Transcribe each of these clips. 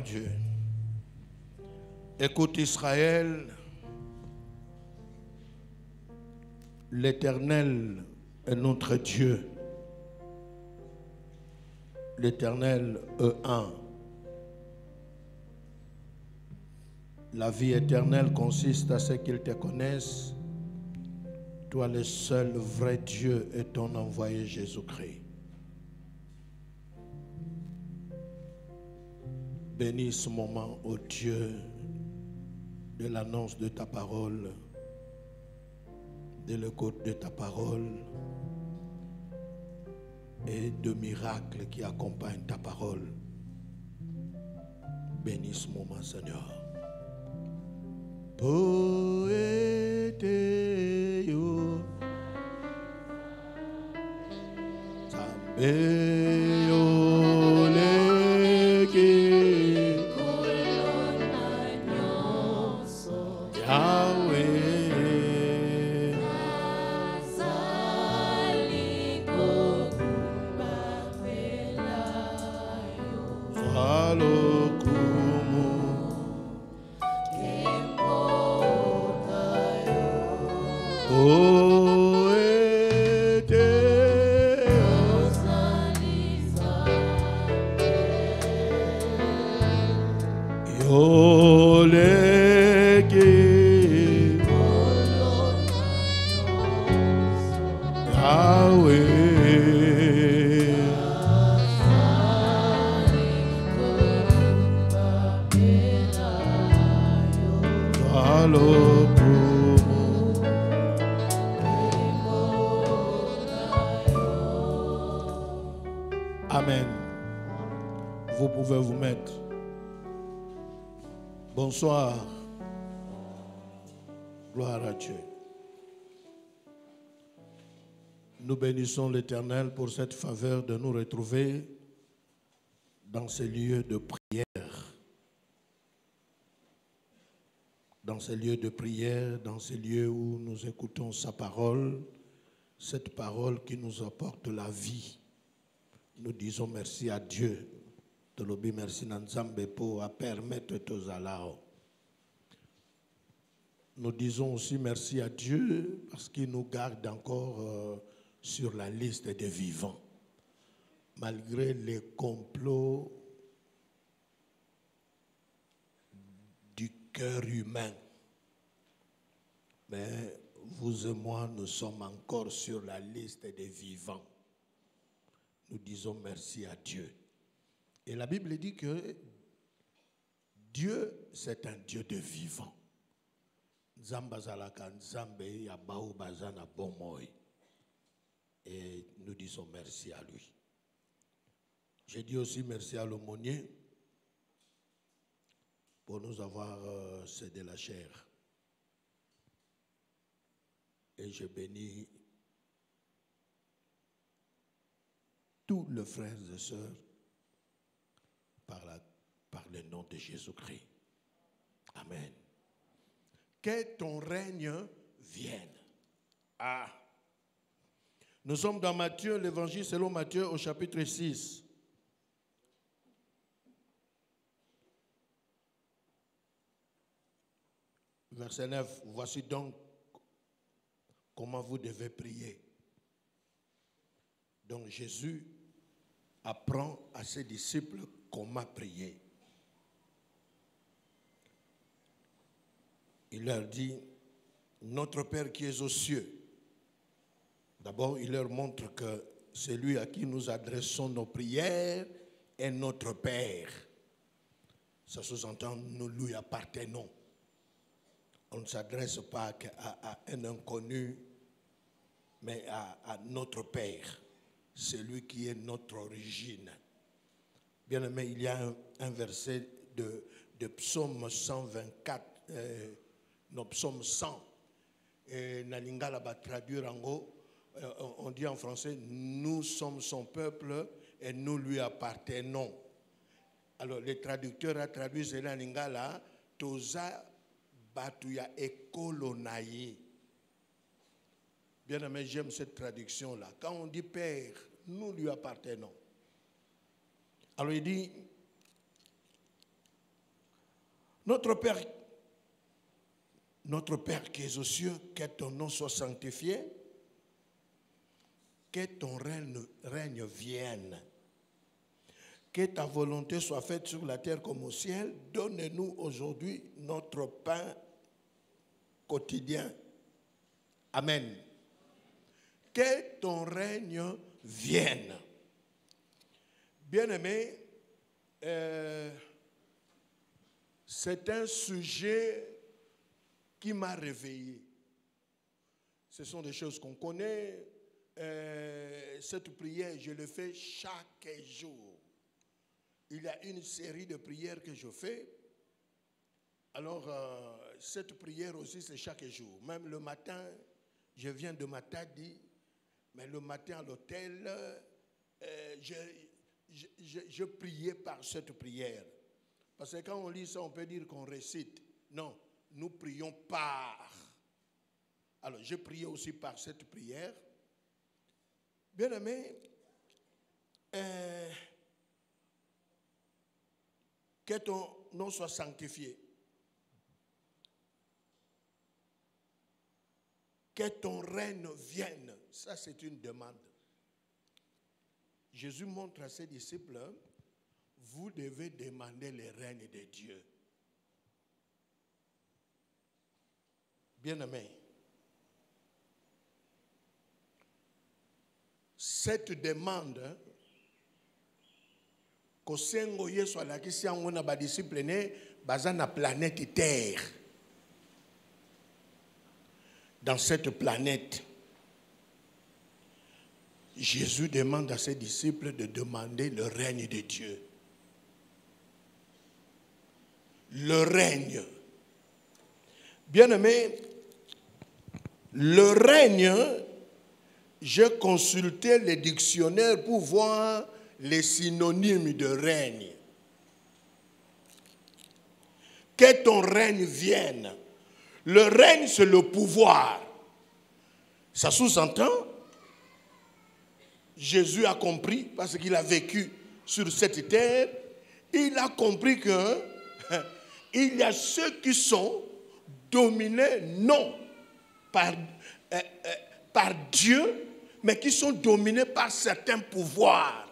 Dieu. Écoute Israël, l'Éternel est notre Dieu. L'Éternel est un. La vie éternelle consiste à ce qu'ils te connaissent, toi le seul vrai Dieu et ton envoyé Jésus-Christ. Bénis ce moment, ô Dieu, de l'annonce de ta parole, de l'écoute de ta parole et de miracles qui accompagnent ta parole. Bénis ce moment, Seigneur. Poeteo Zambeo leke Yahweh Alokumu Amen. Vous pouvez vous mettre. Bonsoir. Gloire à Dieu. Nous bénissons l'Éternel pour cette faveur de nous retrouver dans ces lieux de prière. Dans ces lieux de prière, dans ces lieux où nous écoutons sa parole, cette parole qui nous apporte la vie. Nous disons merci à Dieu. Tolobi merci Nanzambe pour permettre tous alao. Nous disons aussi merci à Dieu parce qu'il nous garde encore sur la liste des vivants. Malgré les complots du cœur humain. Mais vous et moi, nous sommes encore sur la liste des vivants. Nous disons merci à Dieu. Et la Bible dit que Dieu, c'est un Dieu de vivant. Et nous disons merci à lui. J'ai dit aussi merci à l'aumônier pour nous avoir cédé la chair. Et je bénis tous les frères et sœurs par le nom de Jésus-Christ. Amen. Que ton règne vienne. Ah. Nous sommes dans Matthieu, l'évangile selon Matthieu au chapitre 6. Verset 9. Voici donc comment vous devez prier. Donc Jésus apprend à ses disciples comment prier. Il leur dit, notre Père qui est aux cieux. D'abord, il leur montre que celui à qui nous adressons nos prières est notre Père. Ça sous-entend, nous lui appartenons. On ne s'adresse pas à un inconnu, mais à notre Père. C'est lui qui est notre origine. Bien aimé, il y a un verset de Psaume 124, Psaume 100. Et Nalingala va traduire en gros, on dit en français, nous sommes son peuple et nous lui appartenons. Alors les traducteurs a traduit cela en lingala, Toza Batuya Ekolonaye. Bien aimé, j'aime cette traduction-là. Quand on dit Père, nous lui appartenons. Alors il dit, Notre Père qui es aux cieux, que ton nom soit sanctifié, que ton règne vienne, que ta volonté soit faite sur la terre comme au ciel. Donne-nous aujourd'hui notre pain quotidien. Amen. Que ton règne vienne. Bien-aimé, c'est un sujet qui m'a réveillé. Ce sont des choses qu'on connaît. Cette prière, je le fais chaque jour. Il y a une série de prières que je fais. Alors, cette prière aussi, c'est chaque jour. Même le matin, je viens de Matadi, mais le matin à l'hôtel, je priais par cette prière. Parce que quand on lit ça, on peut dire qu'on récite. Non, nous prions par. Alors, je priais aussi par cette prière. Bien-aimé, que ton nom soit sanctifié. Que ton règne vienne. Ça, c'est une demande. Jésus montre à ses disciples, vous devez demander le règne de Dieu. Bien-aimé, cette demande, kosengo Yesu alakisi yango na ba disciple ne baza na planète Terre. Dans cette planète, Jésus demande à ses disciples de demander le règne de Dieu. Le règne. Bien-aimé, le règne, j'ai consulté les dictionnaires pour voir les synonymes de règne. Que ton règne vienne. Le règne, c'est le pouvoir. Ça sous-entend, Jésus a compris, parce qu'il a vécu sur cette terre, il a compris que il y a ceux qui sont dominés, non par Dieu, mais qui sont dominés par certains pouvoirs.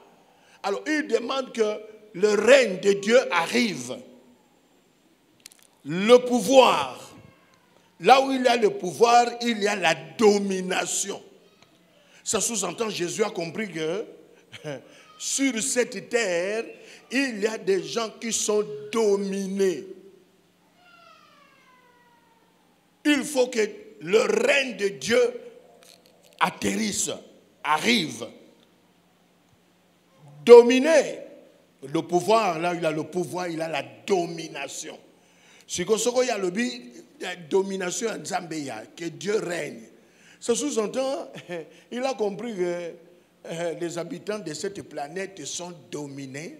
Alors, il demande que le règne de Dieu arrive. Le pouvoir. Là où il y a le pouvoir, il y a la domination. Ça sous-entend, Jésus a compris que sur cette terre, il y a des gens qui sont dominés. Il faut que le règne de Dieu atterrisse, arrive. Dominer. Le pouvoir, là, il a le pouvoir, il a la domination. Si il y a la domination en Zambia, que Dieu règne. Ça sous-entend, il a compris que les habitants de cette planète sont dominés.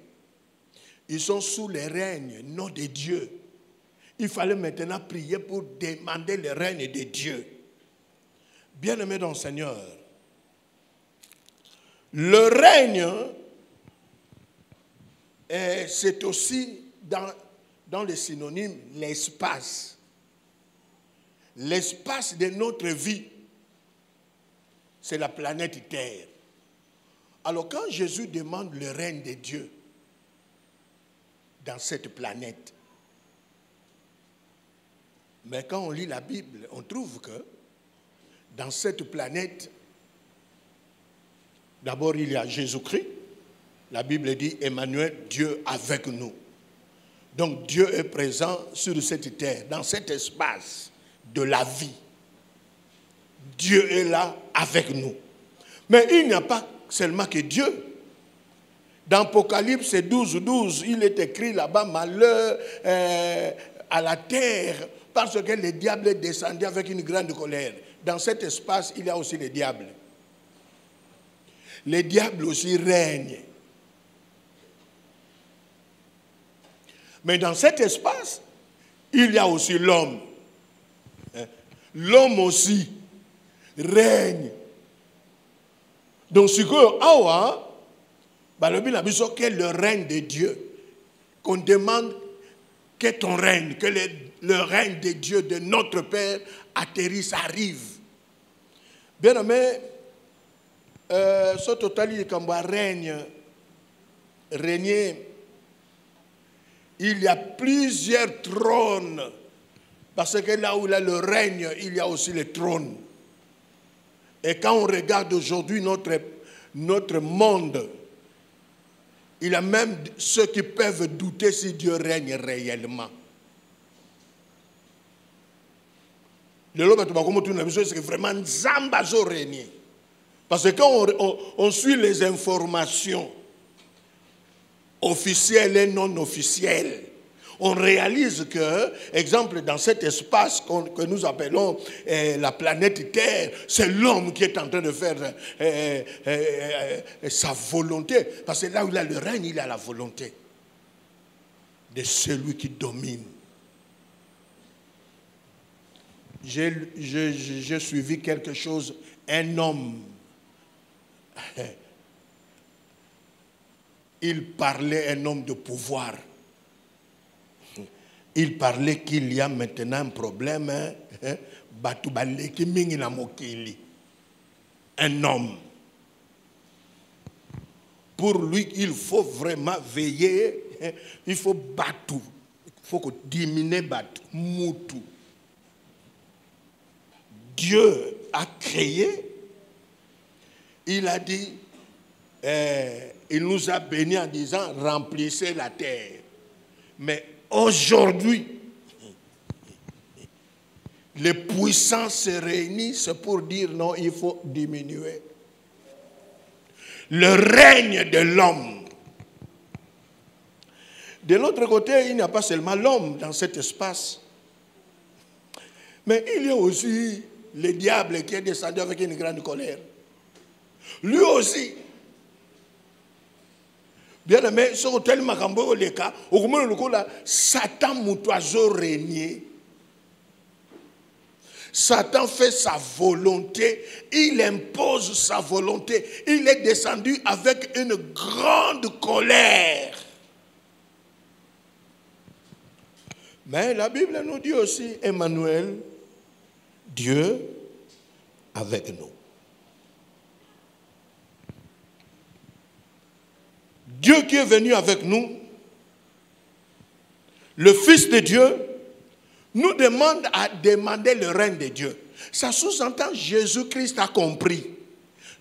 Ils sont sous le règne, non de Dieu. Il fallait maintenant prier pour demander le règne de Dieu. Bien-aimés dans le Seigneur, le règne, c'est aussi dans les synonymes l'espace. L'espace de notre vie, c'est la planète Terre. Alors quand Jésus demande le règne de Dieu dans cette planète, mais quand on lit la Bible, on trouve que dans cette planète, d'abord il y a Jésus-Christ. La Bible dit Emmanuel, Dieu avec nous. Donc Dieu est présent sur cette terre, dans cet espace de la vie. Dieu est là avec nous. Mais il n'y a pas seulement que Dieu. Dans Apocalypse 12, il est écrit là-bas, malheur à la terre, parce que le diable est descendu avec une grande colère. Dans cet espace, il y a aussi le diable. Le diable aussi règne. Mais dans cet espace, il y a aussi l'homme. L'homme aussi règne. Donc, ce que le Bible a dit que le règne de Dieu, qu'on demande que ton règne, que le règne de Dieu, de notre Père, atterrisse, arrive. Bien aimé, ce total comme régner, il y a plusieurs trônes. Parce que là où il y a le règne, il y a aussi le trône. Et quand on regarde aujourd'hui notre monde, il y a même ceux qui peuvent douter si Dieu règne réellement. C'est vraiment Nzambazo régner. Parce que quand on suit les informations officielles et non officielles, on réalise que, exemple, dans cet espace que nous appelons la planète Terre, c'est l'homme qui est en train de faire sa volonté. Parce que là où il a le règne, il a la volonté de celui qui domine. J'ai suivi quelque chose, un homme, il parlait, un homme de pouvoir. Il parlait qu'il y a maintenant un problème, un homme. Pour lui, il faut vraiment veiller, il faut battre, il faut diminuer, battre, moutou. Dieu a créé, il a dit, il nous a bénis en disant, remplissez la terre. Mais aujourd'hui, les puissants se réunissent pour dire non, il faut diminuer. Le règne de l'homme. De l'autre côté, il n'y a pas seulement l'homme dans cet espace, mais il y a aussi le diable qui est descendu avec une grande colère. Lui aussi. Bien aimé, ce hôtel Makambo le cas, au moment où Satan moutoiseau régné. Satan fait sa volonté, il impose sa volonté. Il est descendu avec une grande colère. Mais la Bible nous dit aussi, Emmanuel, Dieu avec nous. Dieu qui est venu avec nous, le Fils de Dieu, nous demande à demander le règne de Dieu. Ça sous-entend Jésus-Christ a compris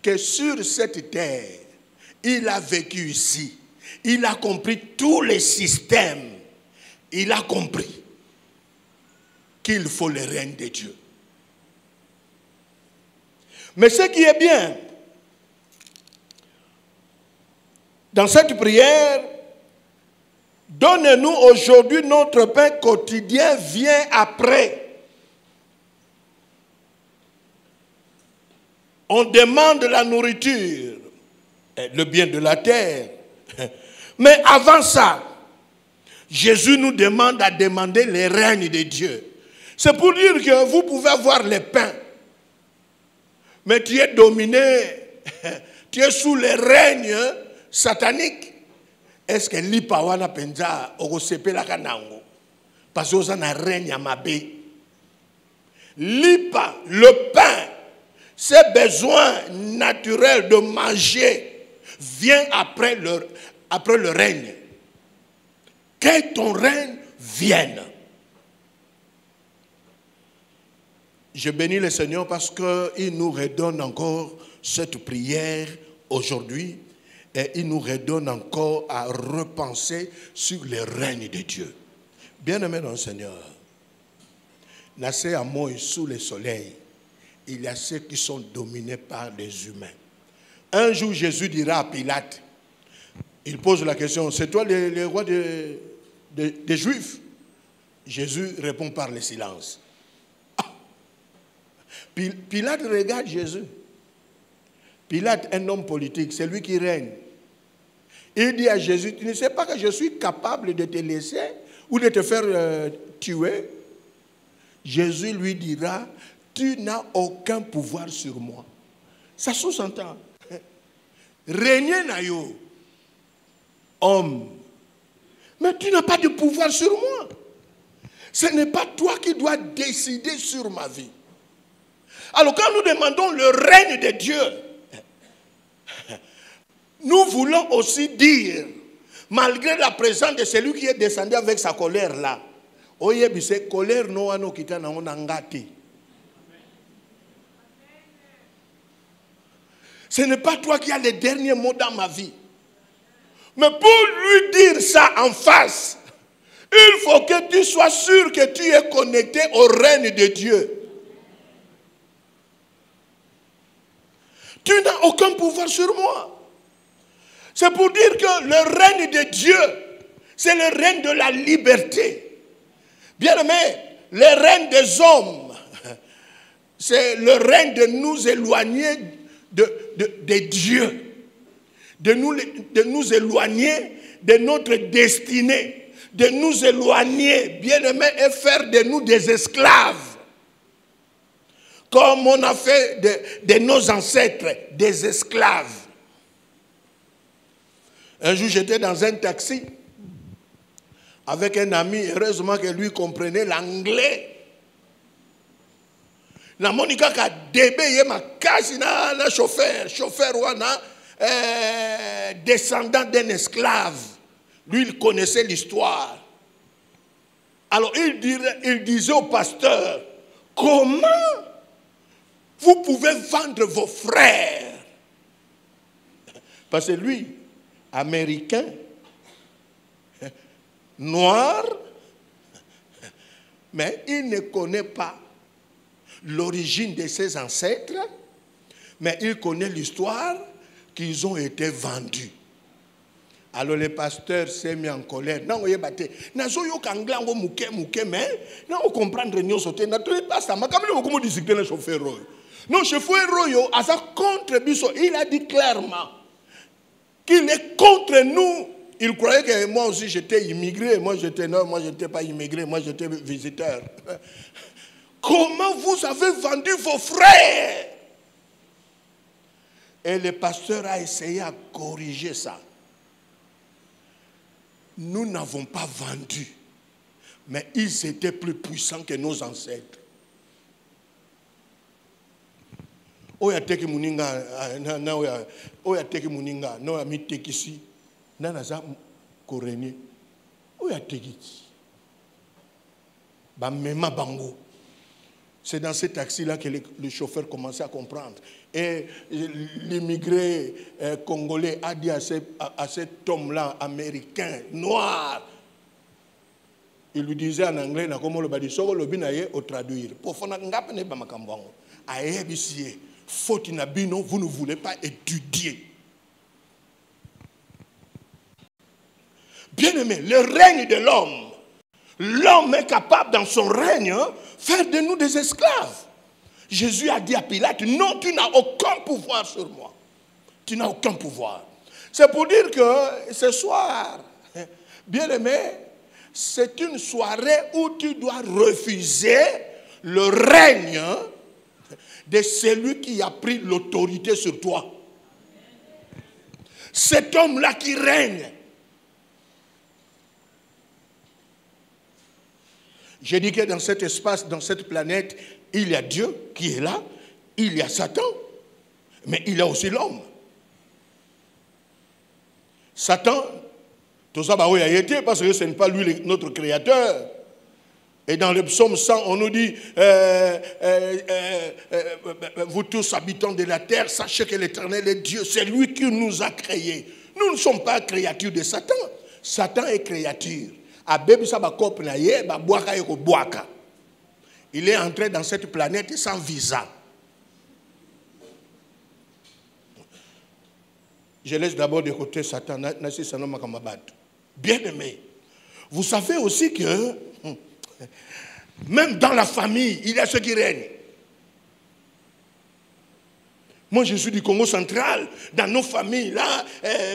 que sur cette terre, il a vécu ici. Il a compris tous les systèmes. Il a compris qu'il faut le règne de Dieu. Mais ce qui est bien, dans cette prière, donne-nous aujourd'hui notre pain quotidien, viens après. On demande la nourriture, le bien de la terre. Mais avant ça, Jésus nous demande à demander le règne de Dieu. C'est pour dire que vous pouvez avoir le pain, mais tu es dominé, tu es sous le règne satanique. Est-ce que l'ipawana penza ogosepe la kanango? Parce que vous en avez règne à mabé. L'ipa, le pain, c'est besoin naturel de manger, vient après le règne. Que ton règne vienne. Je bénis le Seigneur parce qu'il nous redonne encore cette prière aujourd'hui et il nous redonne encore à repenser sur le règne de Dieu. Bien-aimé dans le Seigneur, nassé à moi sous le soleil, il y a ceux qui sont dominés par les humains. Un jour, Jésus dira à Pilate, il pose la question, c'est toi le roi des Juifs? Jésus répond par le silence. Pilate regarde Jésus. Pilate, un homme politique, c'est lui qui règne. Il dit à Jésus, tu ne sais pas que je suis capable de te laisser ou de te faire tuer? Jésus lui dira, tu n'as aucun pouvoir sur moi. Ça sous-entend. Régner nayo, homme. Mais tu n'as pas de pouvoir sur moi. Ce n'est pas toi qui dois décider sur ma vie. Alors quand nous demandons le règne de Dieu, nous voulons aussi dire, malgré la présence de celui qui est descendu avec sa colère là, colère ce n'est pas toi qui as les derniers mots dans ma vie. Mais pour lui dire ça en face, il faut que tu sois sûr que tu es connecté au règne de Dieu. Tu n'as aucun pouvoir sur moi. C'est pour dire que le règne de Dieu, c'est le règne de la liberté. Bien aimé, le règne des hommes, c'est le règne de nous éloigner de Dieu, de nous éloigner de notre destinée, de nous éloigner, bien-aimés, et faire de nous des esclaves. Comme on a fait de nos ancêtres des esclaves. Un jour, j'étais dans un taxi avec un ami, heureusement que lui comprenait l'anglais. La Monica a débayé ma case, na chauffeur wana, descendant d'un esclave. Lui, il connaissait l'histoire. Alors, il disait au pasteur, comment vous pouvez vendre vos frères? Parce que lui, américain, noir, mais il ne connaît pas l'origine de ses ancêtres, mais il connaît l'histoire qu'ils ont été vendus. Alors le pasteur s'est mis en colère. Non, il a dit, non, il a dit clairement qu'il est contre nous. Il croyait que moi aussi j'étais immigré. Moi j'étais pas immigré, moi j'étais visiteur. Comment vous avez vendu vos frères? Et le pasteur a essayé à corriger ça. Nous n'avons pas vendu, mais ils étaient plus puissants que nos ancêtres. Oya teki muninga na oya teki muninga na mi tekisi na naza koreni oya teki ba mema bango. C'est dans ce taxi-là que le chauffeur commençait à comprendre. Et l'immigré congolais a dit à cet homme-là, américain, noir, il lui disait en anglais, au traduire. Vous ne voulez pas étudier. Bien aimé, le règne de l'homme. L'homme est capable dans son règne faire de nous des esclaves. Jésus a dit à Pilate, non, tu n'as aucun pouvoir sur moi. Tu n'as aucun pouvoir. C'est pour dire que ce soir, bien aimé, c'est une soirée où tu dois refuser le règne de celui qui a pris l'autorité sur toi. Cet homme-là qui règne. J'ai dit que dans cet espace, dans cette planète, il y a Dieu qui est là, il y a Satan, mais il y a aussi l'homme. Satan, tout ça, parce que ce n'est pas lui notre créateur. Et dans le psaume 100, on nous dit, vous tous habitants de la terre, sachez que l'Éternel est Dieu, c'est lui qui nous a créés. Nous ne sommes pas créatures de Satan. Satan est créature. Il est entré dans cette planète sans visa. Je laisse d'abord de côté Satan. Bien aimé, vous savez aussi que même dans la famille, il y a ceux qui règnent. Moi, je suis du Congo central. Dans nos familles, là,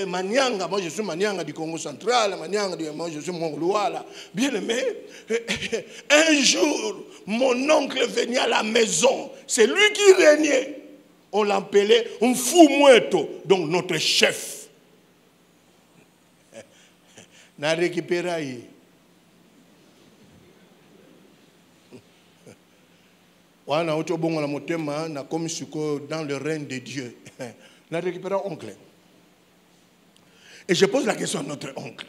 Manianga, moi je suis Manianga du Congo central, moi je suis Mongolois, là. Bien aimé, un jour, mon oncle venait à la maison. C'est lui qui régnait. On l'appelait un fou muerto, donc notre chef. Na récupéré. Dans le règne de Dieu. Nous récupérons oncle. Et je pose la question à notre oncle.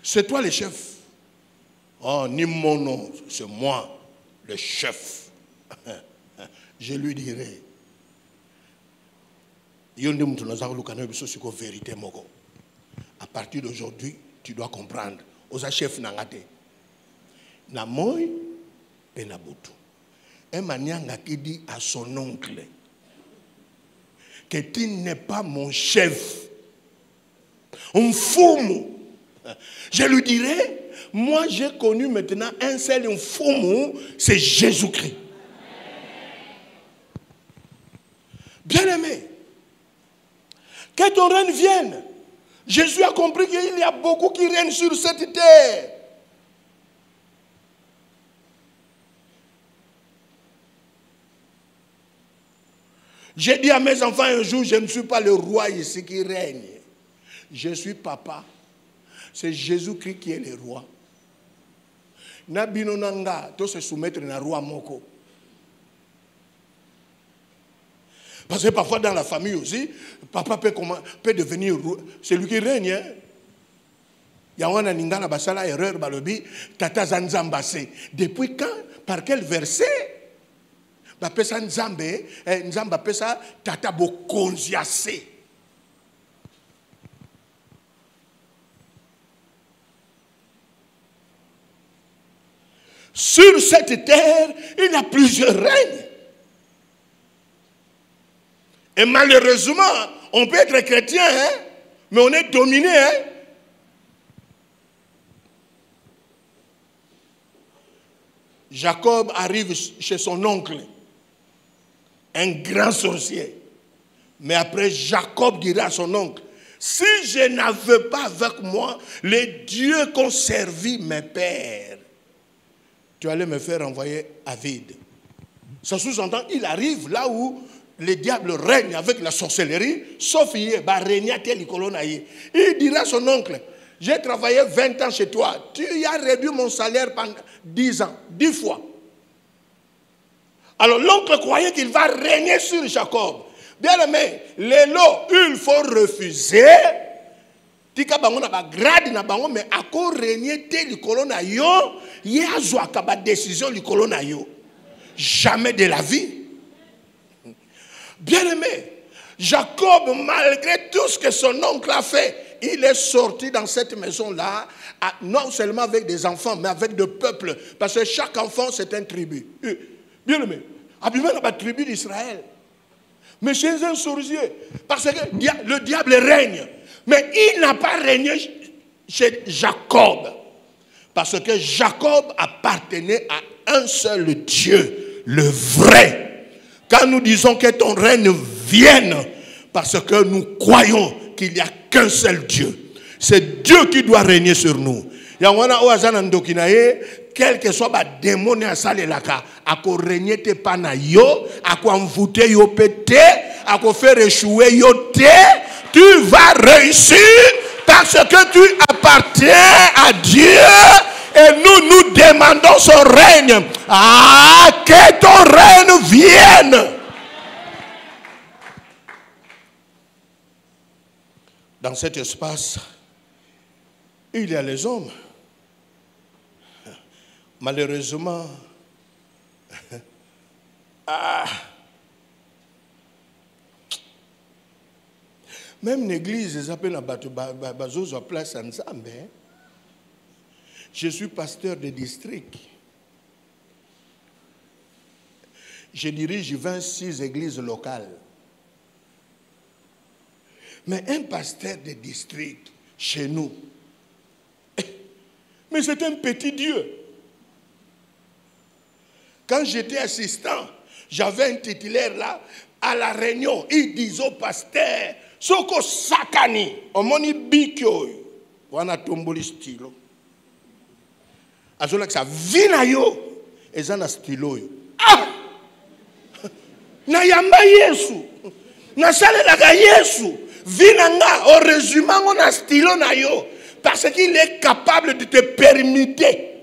C'est toi le chef? Oh, ni mon nom, c'est moi, le chef. Je lui dirai. À partir d'aujourd'hui, tu dois comprendre. Osa chef nangate. Na moi et na butu. Un manianga qui dit à son oncle que tu n'es pas mon chef. Un foumou. Je lui dirai, moi j'ai connu maintenant un seul foumou, c'est Jésus-Christ. Bien-aimé, que ton règne vienne. Jésus a compris qu'il y a beaucoup qui règnent sur cette terre. J'ai dit à mes enfants un jour, je ne suis pas le roi ici qui règne. Je suis papa. C'est Jésus-Christ qui est le roi. Nabino nanga, to se soumettre na roi moko. Parce que parfois dans la famille aussi, papa peut devenir roi. C'est lui qui règne. Hein? Yawana ningana basala erreur balobi tata zanzambase. Depuis quand? Par quel verset? Bapesa nzambe, nzamba pesa tata bokonziase. Sur cette terre, il y a plusieurs règnes. Et malheureusement, on peut être chrétien, hein, mais on est dominé. Hein. Jacob arrive chez son oncle, un grand sorcier. Mais après, Jacob dira à son oncle, si je n'avais pas avec moi les dieux qu'ont servi mes pères, tu allais me faire envoyer à vide. Ça sous-entend, il arrive là où le diable règne avec la sorcellerie, sauf il dira à son oncle, j'ai travaillé 20 ans chez toi, tu as réduit mon salaire pendant 10 ans, 10 fois. Alors l'oncle croyait qu'il va régner sur Jacob. Bien aimé, les lots, il faut refuser. Tika bango na ba grade na bango mais ako régner te likolo na yo, ye azwa ka ba décision likolo na yo. Jamais de la vie. Bien aimé, Jacob, malgré tout ce que son oncle a fait, il est sorti dans cette maison-là, non seulement avec des enfants, mais avec des peuples. Parce que chaque enfant, c'est un tribu. Bien aimé, abîmé dans la tribu d'Israël. Mais chez un sorcier, parce que le diable règne. Mais il n'a pas régné chez Jacob. Parce que Jacob appartenait à un seul Dieu, le vrai. Quand nous disons que ton règne vienne, parce que nous croyons qu'il n'y a qu'un seul Dieu. C'est Dieu qui doit régner sur nous. Quel que soit le démon à salelaka, à ko régner te pana yo, à ko envoûter yo pété, à ko faire échouer yo té, tu vas réussir parce que tu appartiens à Dieu et nous demandons son règne. Ah, que ton règne vienne. Dans cet espace, il y a les hommes. Malheureusement, même l'église, ils appellent la place ensemble. Je suis pasteur de district. Je dirige 26 églises locales. Mais un pasteur de district, chez nous, mais c'est un petit Dieu. Quand j'étais assistant, j'avais un titulaire là, à la réunion, il disait au pasteur, Soko Sakani, Omoni Bikyo, Wana Tomboli stylo. Azola que ça vina yo, et ça na stylo yo. Ah! Na yamba Yesu, na sale la Yesu, vina nga, au résumé, on a stylo na yo, parce qu'il est capable de te permettre.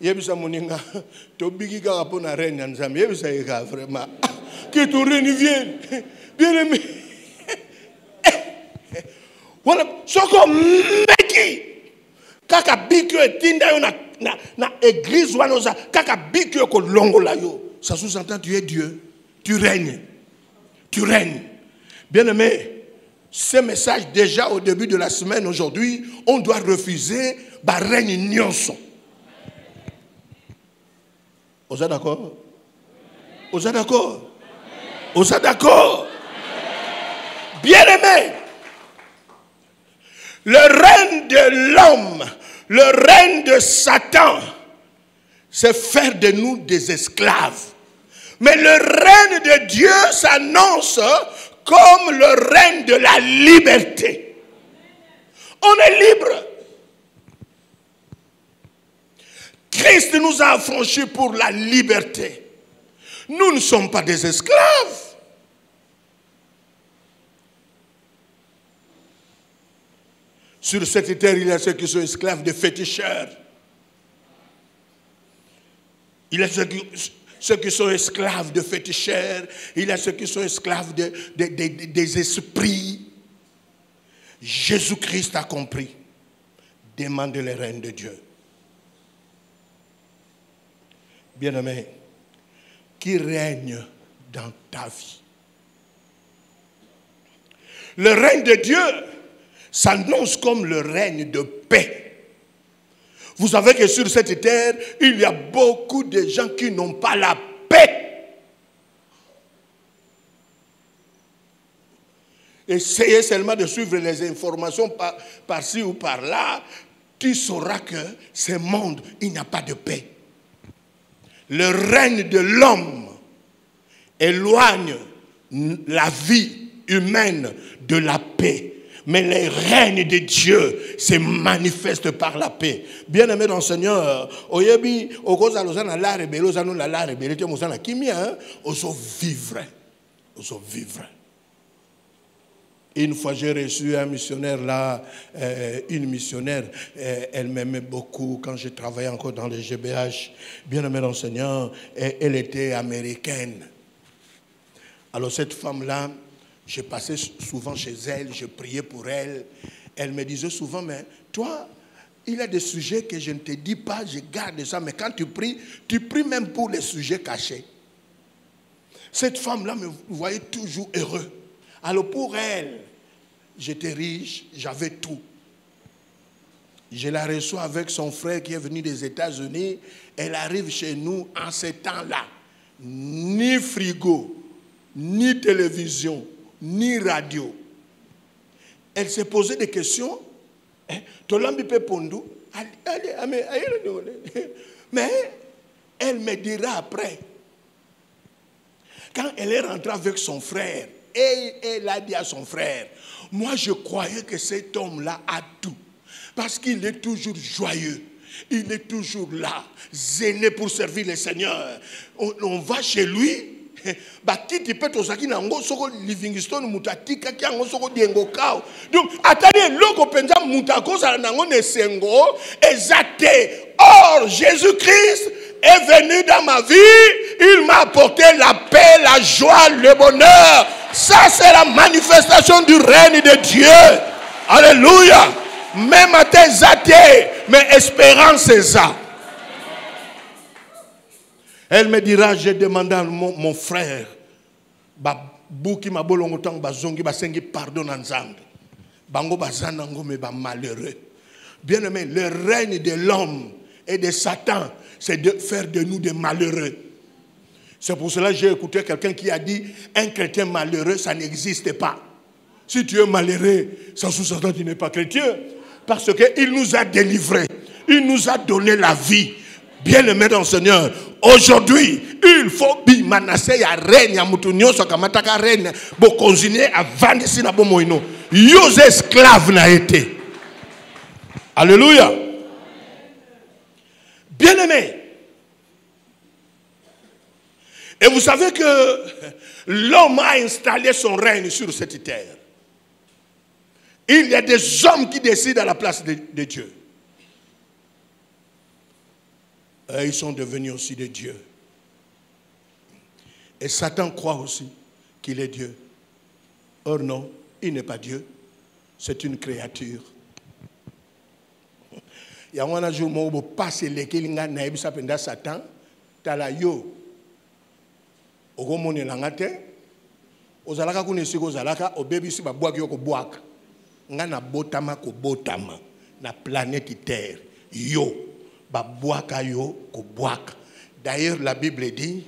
Yebisa moninga, to bigi ka pour na reine nzambe. Yebisa yeka vraiment. Que ton règne vienne. Bien aimé. Voilà, soko meki. Kaka bikyo etinda yo na église wanoza. Kaka bikyo ko longo la yo. Ça sous-entend tu es Dieu. Tu règnes. Tu règnes. Bien aimé, ce message déjà au début de la semaine aujourd'hui, on doit refuser ba règne nyonso. Vous êtes d'accord? Vous êtes d'accord? Vous êtes d'accord? Bien-aimé, le règne de l'homme, le règne de Satan, c'est faire de nous des esclaves. Mais le règne de Dieu s'annonce comme le règne de la liberté. On est libre. Christ nous a affranchis pour la liberté. Nous ne sommes pas des esclaves. Sur cette terre, il y a ceux qui sont esclaves de féticheurs. Il y a ceux qui sont esclaves de féticheurs. Il y a ceux qui sont esclaves des esprits. Jésus-Christ a compris. Demandez le règne de Dieu. Bien-aimé, qui règne dans ta vie? Le règne de Dieu s'annonce comme le règne de paix. Vous savez que sur cette terre, il y a beaucoup de gens qui n'ont pas la paix. Essayez seulement de suivre les informations par-ci ou par-là. Tu sauras que ce monde, il n'y a pas de paix. Le règne de l'homme éloigne la vie humaine de la paix. Mais le règne de Dieu se manifeste par la paix. Bien-aimé dans le Seigneur, oyebi okoza lozana la rebelle, ozana la rebelle, tu mozana kimia, oso vivre. Une fois j'ai reçu un missionnaire là, une missionnaire, elle m'aimait beaucoup quand je travaillais encore dans le GBH. Bien-aimé dans le Seigneur, elle était américaine. Alors cette femme-là, je passais souvent chez elle, je priais pour elle. Elle me disait souvent, mais toi, il y a des sujets que je ne te dis pas, je garde ça. Mais quand tu pries même pour les sujets cachés. Cette femme-là me voyait toujours heureux. Alors pour elle, j'étais riche, j'avais tout. Je la reçois avec son frère qui est venu des États-Unis. Elle arrive chez nous en ces temps-là. Ni frigo, ni télévision, ni radio. Elle s'est posé des questions. Mais elle me dira après. Quand elle est rentrée avec son frère, et elle a dit à son frère, moi je croyais que cet homme-là a tout. Parce qu'il est toujours joyeux. Il est toujours là, zélé pour servir le Seigneur. On va chez lui. Donc, attendez, or, Jésus-Christ est venu dans ma vie, il m'a apporté la paix, la joie, le bonheur. Ça, c'est la manifestation du règne de Dieu. Alléluia. Même à tes athées, mais espérance c'est ça. Elle me dira, j'ai demandé à mon frère, Bouki ma bolongotang bazongi basengi pardon ensemble. Bango bazanango me ba malheureux. Bien aimé, le règne de l'homme et de Satan, c'est de faire de nous des malheureux. C'est pour cela que j'ai écouté quelqu'un qui a dit, un chrétien malheureux, ça n'existe pas. Si tu es malheureux, ça sous-entend que tu n'es pas chrétien. Parce qu'il nous a délivrés. Il nous a donné la vie. Bien-aimé dans le Seigneur, aujourd'hui, il faut bimanasser ya règne ya mutunyo so kamataka règne bo continuer à vendre si na bomoino. Yo esclave na été. Alléluia. Bien-aimé. Et vous savez que l'homme a installé son règne sur cette terre. Il y a des hommes qui décident à la place de Dieu. Ils sont devenus aussi des dieux. Et Satan croit aussi qu'il est Dieu. Or non, il n'est pas Dieu. C'est une créature. Il y a un jour où on passe les Kélinga naïbs s'appelle Satan. Tala yo. Ogomone langate. Ozalaka kunesi kozalaka. Obebi si babouak yo ko bouak. Ngana botama ko botama. Na planète Terre. Yo. Babouaka yo ko bouak. D'ailleurs, la Bible dit,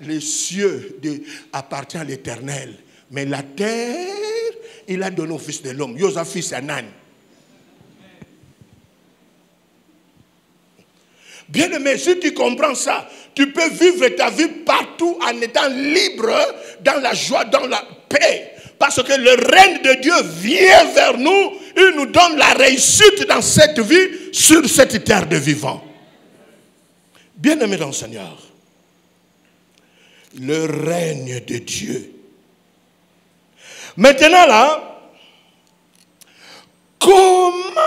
les cieux appartiennent à l'Éternel. Mais la terre, il a donné au fils de l'homme. Yosa fils Anan. Bien aimé, si tu comprends ça, tu peux vivre ta vie partout en étant libre, dans la joie, dans la paix. Parce que le règne de Dieu vient vers nous, il nous donne la réussite dans cette vie, sur cette terre de vivants. Bien aimé dans le Seigneur, le règne de Dieu. Maintenant là, comment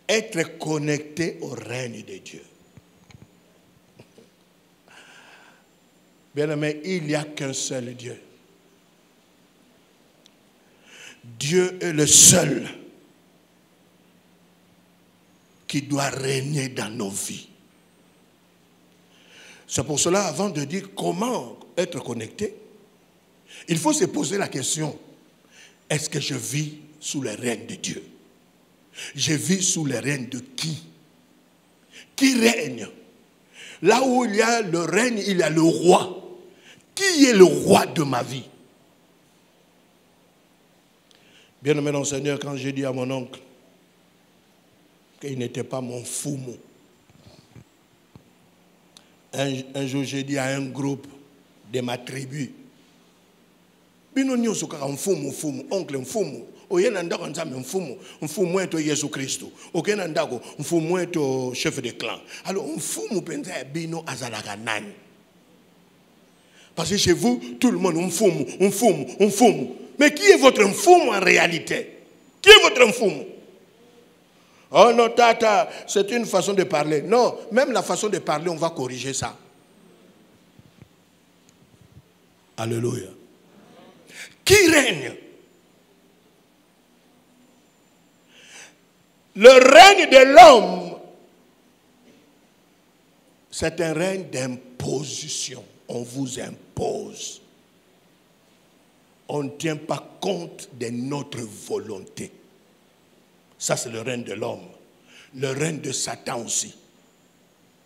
être connecté au règne de Dieu? Bien aimé, il n'y a qu'un seul Dieu. Dieu est le seul qui doit régner dans nos vies. C'est pour cela, avant de dire comment être connecté, il faut se poser la question, est-ce que je vis sous le règne de Dieu? Je vis sous le règne de qui? Qui règne? Là où il y a le règne, il y a le roi. Qui est le roi de ma vie? Bien aimé dans le Seigneur, quand j'ai dit à mon oncle qu'il n'était pas mon foumou, un jour j'ai dit à un groupe de ma tribu, oncle mfumu, oyenandako nzambe mfumu eto Yesu Christo, okenandako mfumu eto chef de clan. Alors mfumu penza ya bino azalaka nani? Parce que chez vous, tout le monde mfumu. Mais qui est votre mfumu en réalité? Qui est votre mfumu? Oh non, tata, c'est une façon de parler. Non, même la façon de parler, on va corriger ça. Alléluia. Qui règne? Le règne de l'homme, c'est un règne d'imposition. On vous impose. On ne tient pas compte de notre volonté. Ça, c'est le règne de l'homme. Le règne de Satan aussi.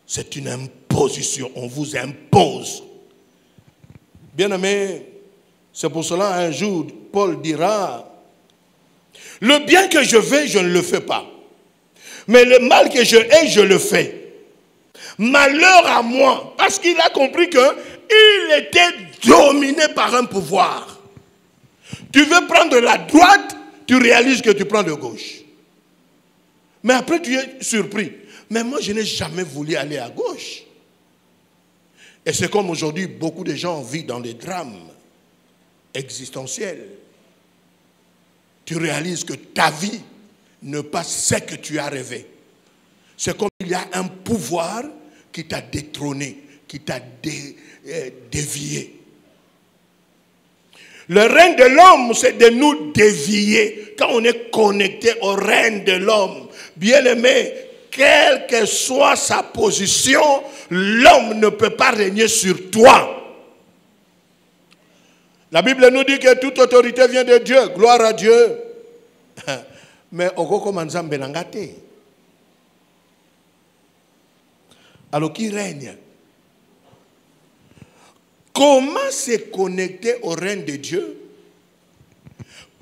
C'est une imposition. On vous impose. Bien aimé, c'est pour cela un jour, Paul dira, le bien que je veux, je ne le fais pas. Mais le mal que je hais, je le fais. Malheur à moi. Parce qu'il a compris qu'il était dominé par un pouvoir. Tu veux prendre la droite, tu réalises que tu prends de gauche. Mais après, tu es surpris. Mais moi, je n'ai jamais voulu aller à gauche. Et c'est comme aujourd'hui, beaucoup de gens vivent dans des drames existentiels. Tu réalises que ta vie n'est pas ce que tu as rêvé. C'est comme il y a un pouvoir qui t'a détrôné, qui t'a dévié. Le règne de l'homme, c'est de nous dévier. Quand on est connecté au règne de l'homme, bien aimé, quelle que soit sa position, l'homme ne peut pas régner sur toi. La Bible nous dit que toute autorité vient de Dieu. Gloire à Dieu. Mais alors qui règne? Comment se connecter au règne de Dieu?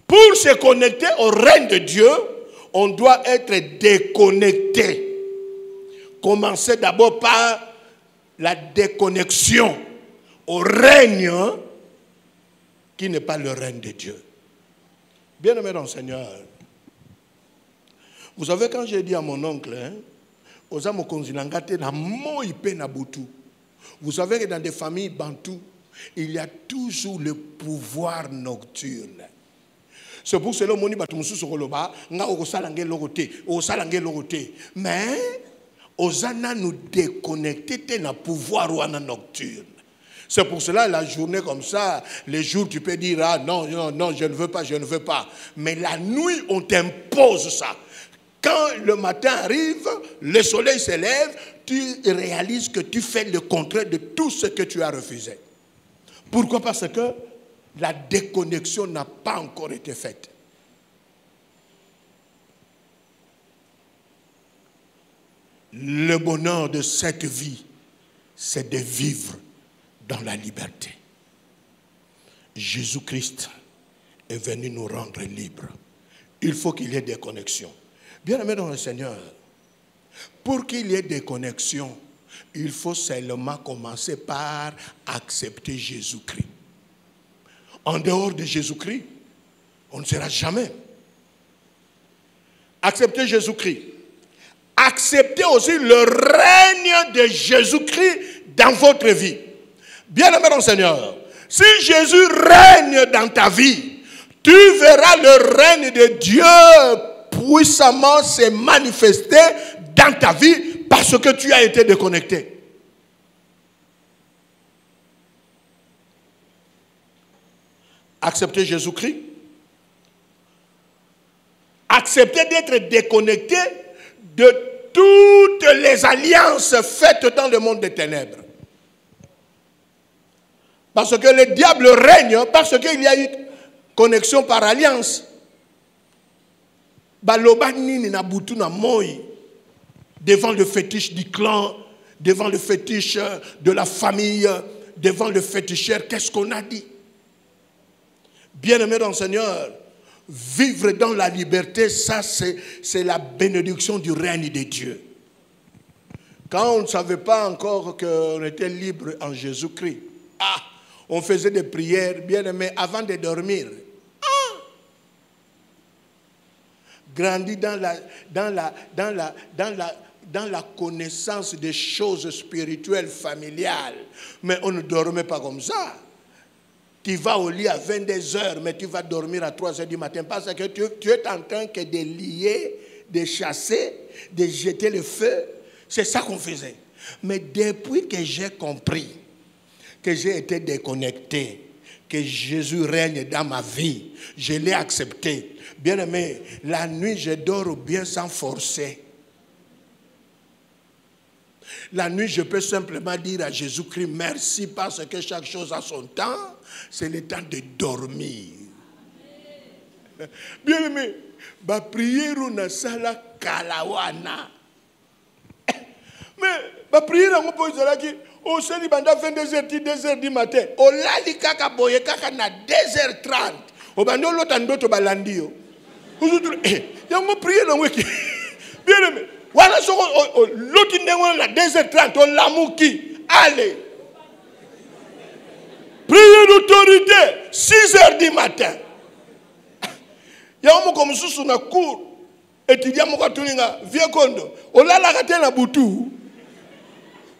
Pour se connecter au règne de Dieu, on doit être déconnecté. Commencez d'abord par la déconnexion au règne qui n'est pas le règne de Dieu. Bien-aimé dans le Seigneur, vous savez, quand j'ai dit à mon oncle, vous savez que dans des familles bantoues, il y a toujours le pouvoir nocturne. C'est pour cela que mais Osana nous déconnecter de notre pouvoir ou nocturne. C'est pour cela, la journée comme ça, les jours, tu peux dire, ah non, non, non, je ne veux pas, je ne veux pas. Mais la nuit, on t'impose ça. Quand le matin arrive, le soleil se lève, tu réalises que tu fais le contraire de tout ce que tu as refusé. Pourquoi? Parce que la déconnexion n'a pas encore été faite. Le bonheur de cette vie, c'est de vivre dans la liberté. Jésus-Christ est venu nous rendre libres. Il faut qu'il y ait des connexions. Bien-aimés dans le Seigneur, pour qu'il y ait des connexions, il faut seulement commencer par accepter Jésus-Christ. En dehors de Jésus-Christ, on ne sera jamais. Acceptez Jésus-Christ. Acceptez aussi le règne de Jésus-Christ dans votre vie. Bien-aimé dans le Seigneur, si Jésus règne dans ta vie, tu verras le règne de Dieu puissamment se manifester dans ta vie parce que tu as été déconnecté. Acceptez Jésus-Christ. Acceptez d'être déconnecté de toutes les alliances faites dans le monde des ténèbres. Parce que le diable règne, parce qu'il y a eu connexion par alliance. Devant le fétiche du clan, devant le fétiche de la famille, devant le féticheur, qu'est-ce qu'on a dit? Bien-aimé dans le Seigneur, vivre dans la liberté, ça c'est la bénédiction du règne de Dieu. Quand on ne savait pas encore qu'on était libre en Jésus-Christ, on faisait des prières, bien-aimés, avant de dormir. Grandi dans la connaissance des choses spirituelles, familiales. Mais on ne dormait pas comme ça. Tu vas au lit à 22h, mais tu vas dormir à 3h du matin parce que tu es en train de lier, de chasser, de jeter le feu. C'est ça qu'on faisait. Mais depuis que j'ai compris que j'ai été déconnecté, que Jésus règne dans ma vie, je l'ai accepté. Bien aimé, la nuit je dors bien sans forcer. La nuit je peux simplement dire à Jésus-Christ merci parce que chaque chose a son temps. C'est le temps de dormir. Bien aimé, ma prière na sala kalawana. Mais ma prière on peut dire que au seli banda 22h du matin, au lali kaka boye kaka na 2h30. Au bando l'autre ndoto balandi yo. Yango prière na weki. Bien aimé, voilà ce l'autre ndengo na 2h30 on lamuki. Allez. Prière d'autorité, 6h du matin. Il y a un comme sous na cour. Étudiant mon katulinga, vieux kondo. On l'a la raté na boutou.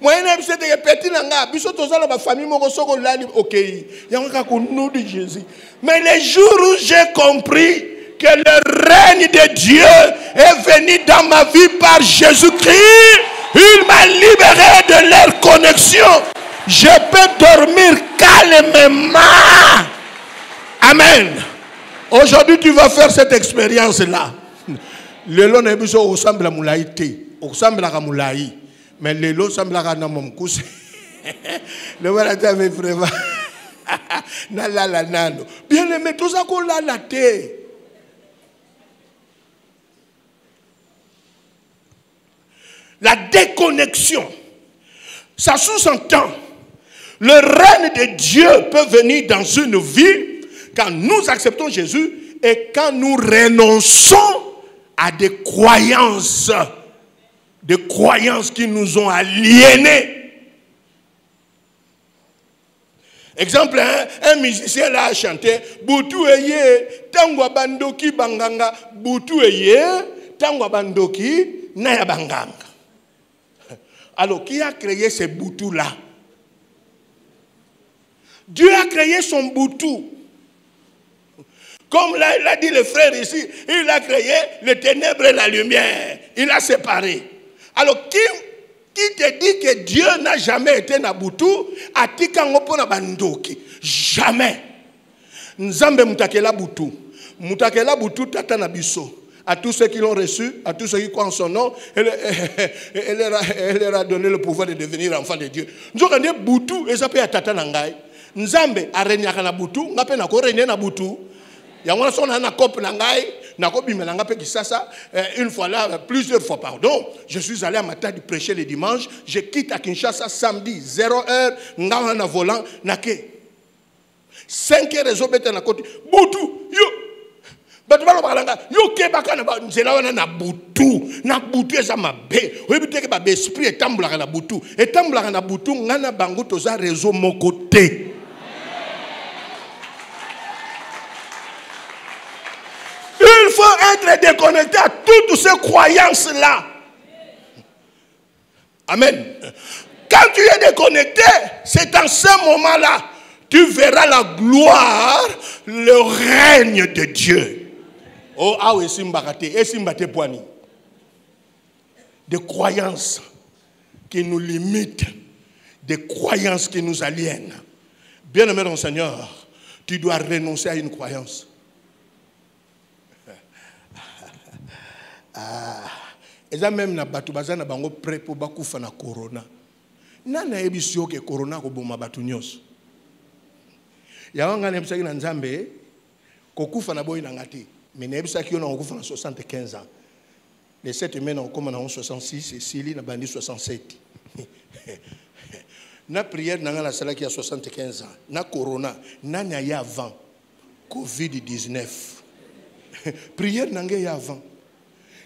Moi, je suis petit nanga. Biso tozala ma famille mon soko lali ok. Il y a un cas nom de Jésus. Mais les jours où j'ai compris que le règne de Dieu est venu dans ma vie par Jésus-Christ, il m'a libéré de leur connexion. Je peux dormir calmement. Amen. Aujourd'hui, tu vas faire cette expérience-là. Le long est besoin au semble à moulaïté, au semble à moulaï, mais le long semble à mon cousin. Le voilà t'avais vraiment. Nala nano. Bien aimé, tout ça qu'on l'a la tête. La déconnexion, ça sous-entend. Le règne de Dieu peut venir dans une vie quand nous acceptons Jésus et quand nous renonçons à des croyances qui nous ont aliénés. Exemple, un musicien là a chanté Boutou eye, tangwa bandoki banganga, Boutou eye, tangwa bandoki naya banganga. Alors, qui a créé ces boutous-là? Dieu a créé son boutou. Comme là, il a dit le frère ici, il a créé les ténèbres et la lumière. Il a séparé. Alors, Qui te dit que Dieu n'a jamais été Nabutu, atika ngopo na bandoki. Jamais. Nzambe mutakela butu. Mutakela butu tata na biso. À tous ceux qui l'ont reçu, à tous ceux qui croient en son nom, elle leur a donné le pouvoir de devenir enfant de Dieu. Nous avons butu, et ça peut être tata nangai. Nzambe a régné na butu, ngape na ko régné na butu. Yangona sona na kope nangai, na ko bimela ngape kisasa, une fois là, plusieurs fois pardon. Je suis allé à Matadi prêcher le dimanche, je quitte à Kinshasa samedi 0h, ngawa na volant, nake 5 heures réseau bête na côté. Butu, yo. Batubalo balanga, yo kebaka na nzela wana na butu eza mabe. Oyebiteke ba esprit etambulaka na butu. Etambulaka na butu ngana bango toza réseau moko te. Il faut être déconnecté à toutes ces croyances-là. Amen. Quand tu es déconnecté, c'est en ce moment-là, tu verras la gloire, le règne de Dieu. Oh, ah oui, simbate poani. Des croyances qui nous limitent, des croyances qui nous aliènent. Bien-aimé dans le Seigneur, tu dois renoncer à une croyance. Et ça même na batu bazana bango prêt pour bakufa na corona. Nana ebisio ke corona ko boma batu nyos. Ya wanga ne bisaki na Nzambe kokufa na boy na ngati. Mais ne bisaki ona kokufa na 75 ans. Les 7 humains ont comme na 66 et Sili na bandi 67. Na prière na ngala sala ki a 75 ans. Na corona nani ya avant COVID-19. Prière na ngé ya avant.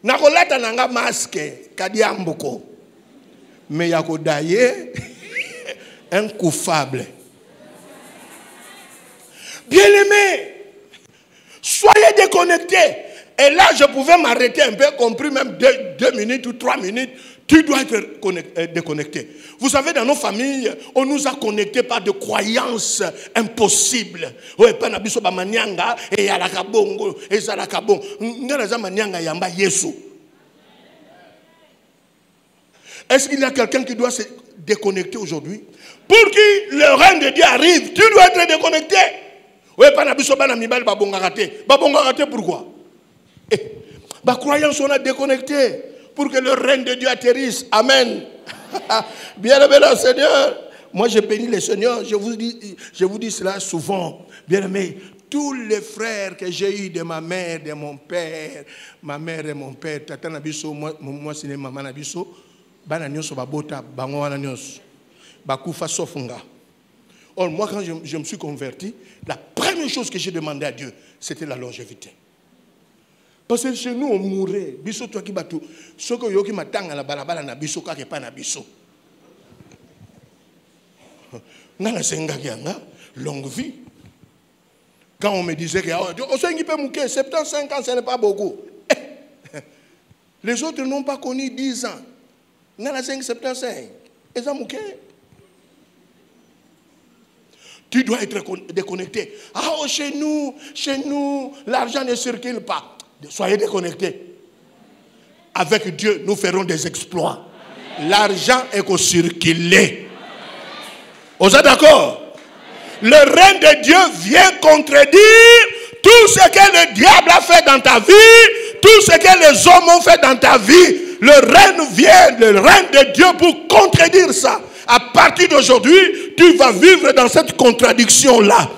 Nakolata nanga masque kadiamboko mais yako daye incoupable. Bien-aimé, soyez déconnectés. Et là, je pouvais m'arrêter un peu, compris même 2 minutes ou 3 minutes. Tu dois être déconnecté. Vous savez, dans nos familles, on nous a connectés par des croyances impossibles. Oui, pas nabiso ba manianga et yalaka bongo et zalaka bon. Ngaraza manianga yamba Yesu. Est-ce qu'il y a quelqu'un qui doit se déconnecter aujourd'hui? Pour que le règne de Dieu arrive, tu dois être déconnecté. Oui, pas nabiso ba namibal ba bonga raté. Ba bonga raté pourquoi? Ma croyance, on a déconnecté pour que le règne de Dieu atterrisse. Amen. Bien-aimé le Seigneur. Moi, je bénis le Seigneur. Je vous dis cela souvent. Bien-aimé, tous les frères que j'ai eus de ma mère, de mon père, ma mère et mon père, tata nabiso, moi c'est maman nabiso, bana nyonso babota, bango wana nyonso, bakufa sofunga. Or, moi, quand je me suis converti, la première chose que j'ai demandé à Dieu, c'était la longévité. Parce que chez nous, on mourait. Biso toi qui batou. Ce que yoki matanga la balabala na biso kake pa na biso. Nana senga kianga longue vie. Quand on me disait que oh sengi peut mouké 75 ans, ce n'est pas beaucoup. Les autres n'ont pas connu 10 ans. Nana sengi 75. Et ça mouké. Tu dois être déconnecté. Ah, oh, chez nous, l'argent ne circule pas. Soyez déconnectés. Avec Dieu, nous ferons des exploits. L'argent est circulé. Vous êtes d'accord? Le règne de Dieu vient contredire tout ce que le diable a fait dans ta vie, tout ce que les hommes ont fait dans ta vie. Le règne vient, le règne de Dieu pour contredire ça. À partir d'aujourd'hui, tu vas vivre dans cette contradiction-là.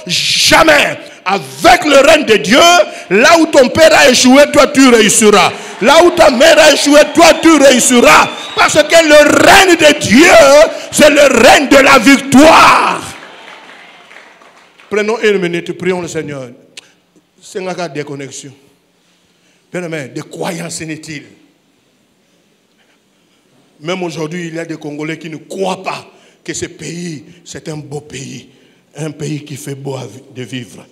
Jamais. Avec le règne de Dieu, là où ton père a échoué, toi tu réussiras. Là où ta mère a échoué, toi tu réussiras. Parce que le règne de Dieu, c'est le règne de la victoire. Prenons 1 minute, prions le Seigneur. C'est une déconnexion. Bien-aimé, de croyances inutiles. Même aujourd'hui, il y a des Congolais qui ne croient pas que ce pays, c'est un beau pays. Un pays qui fait beau de vivre.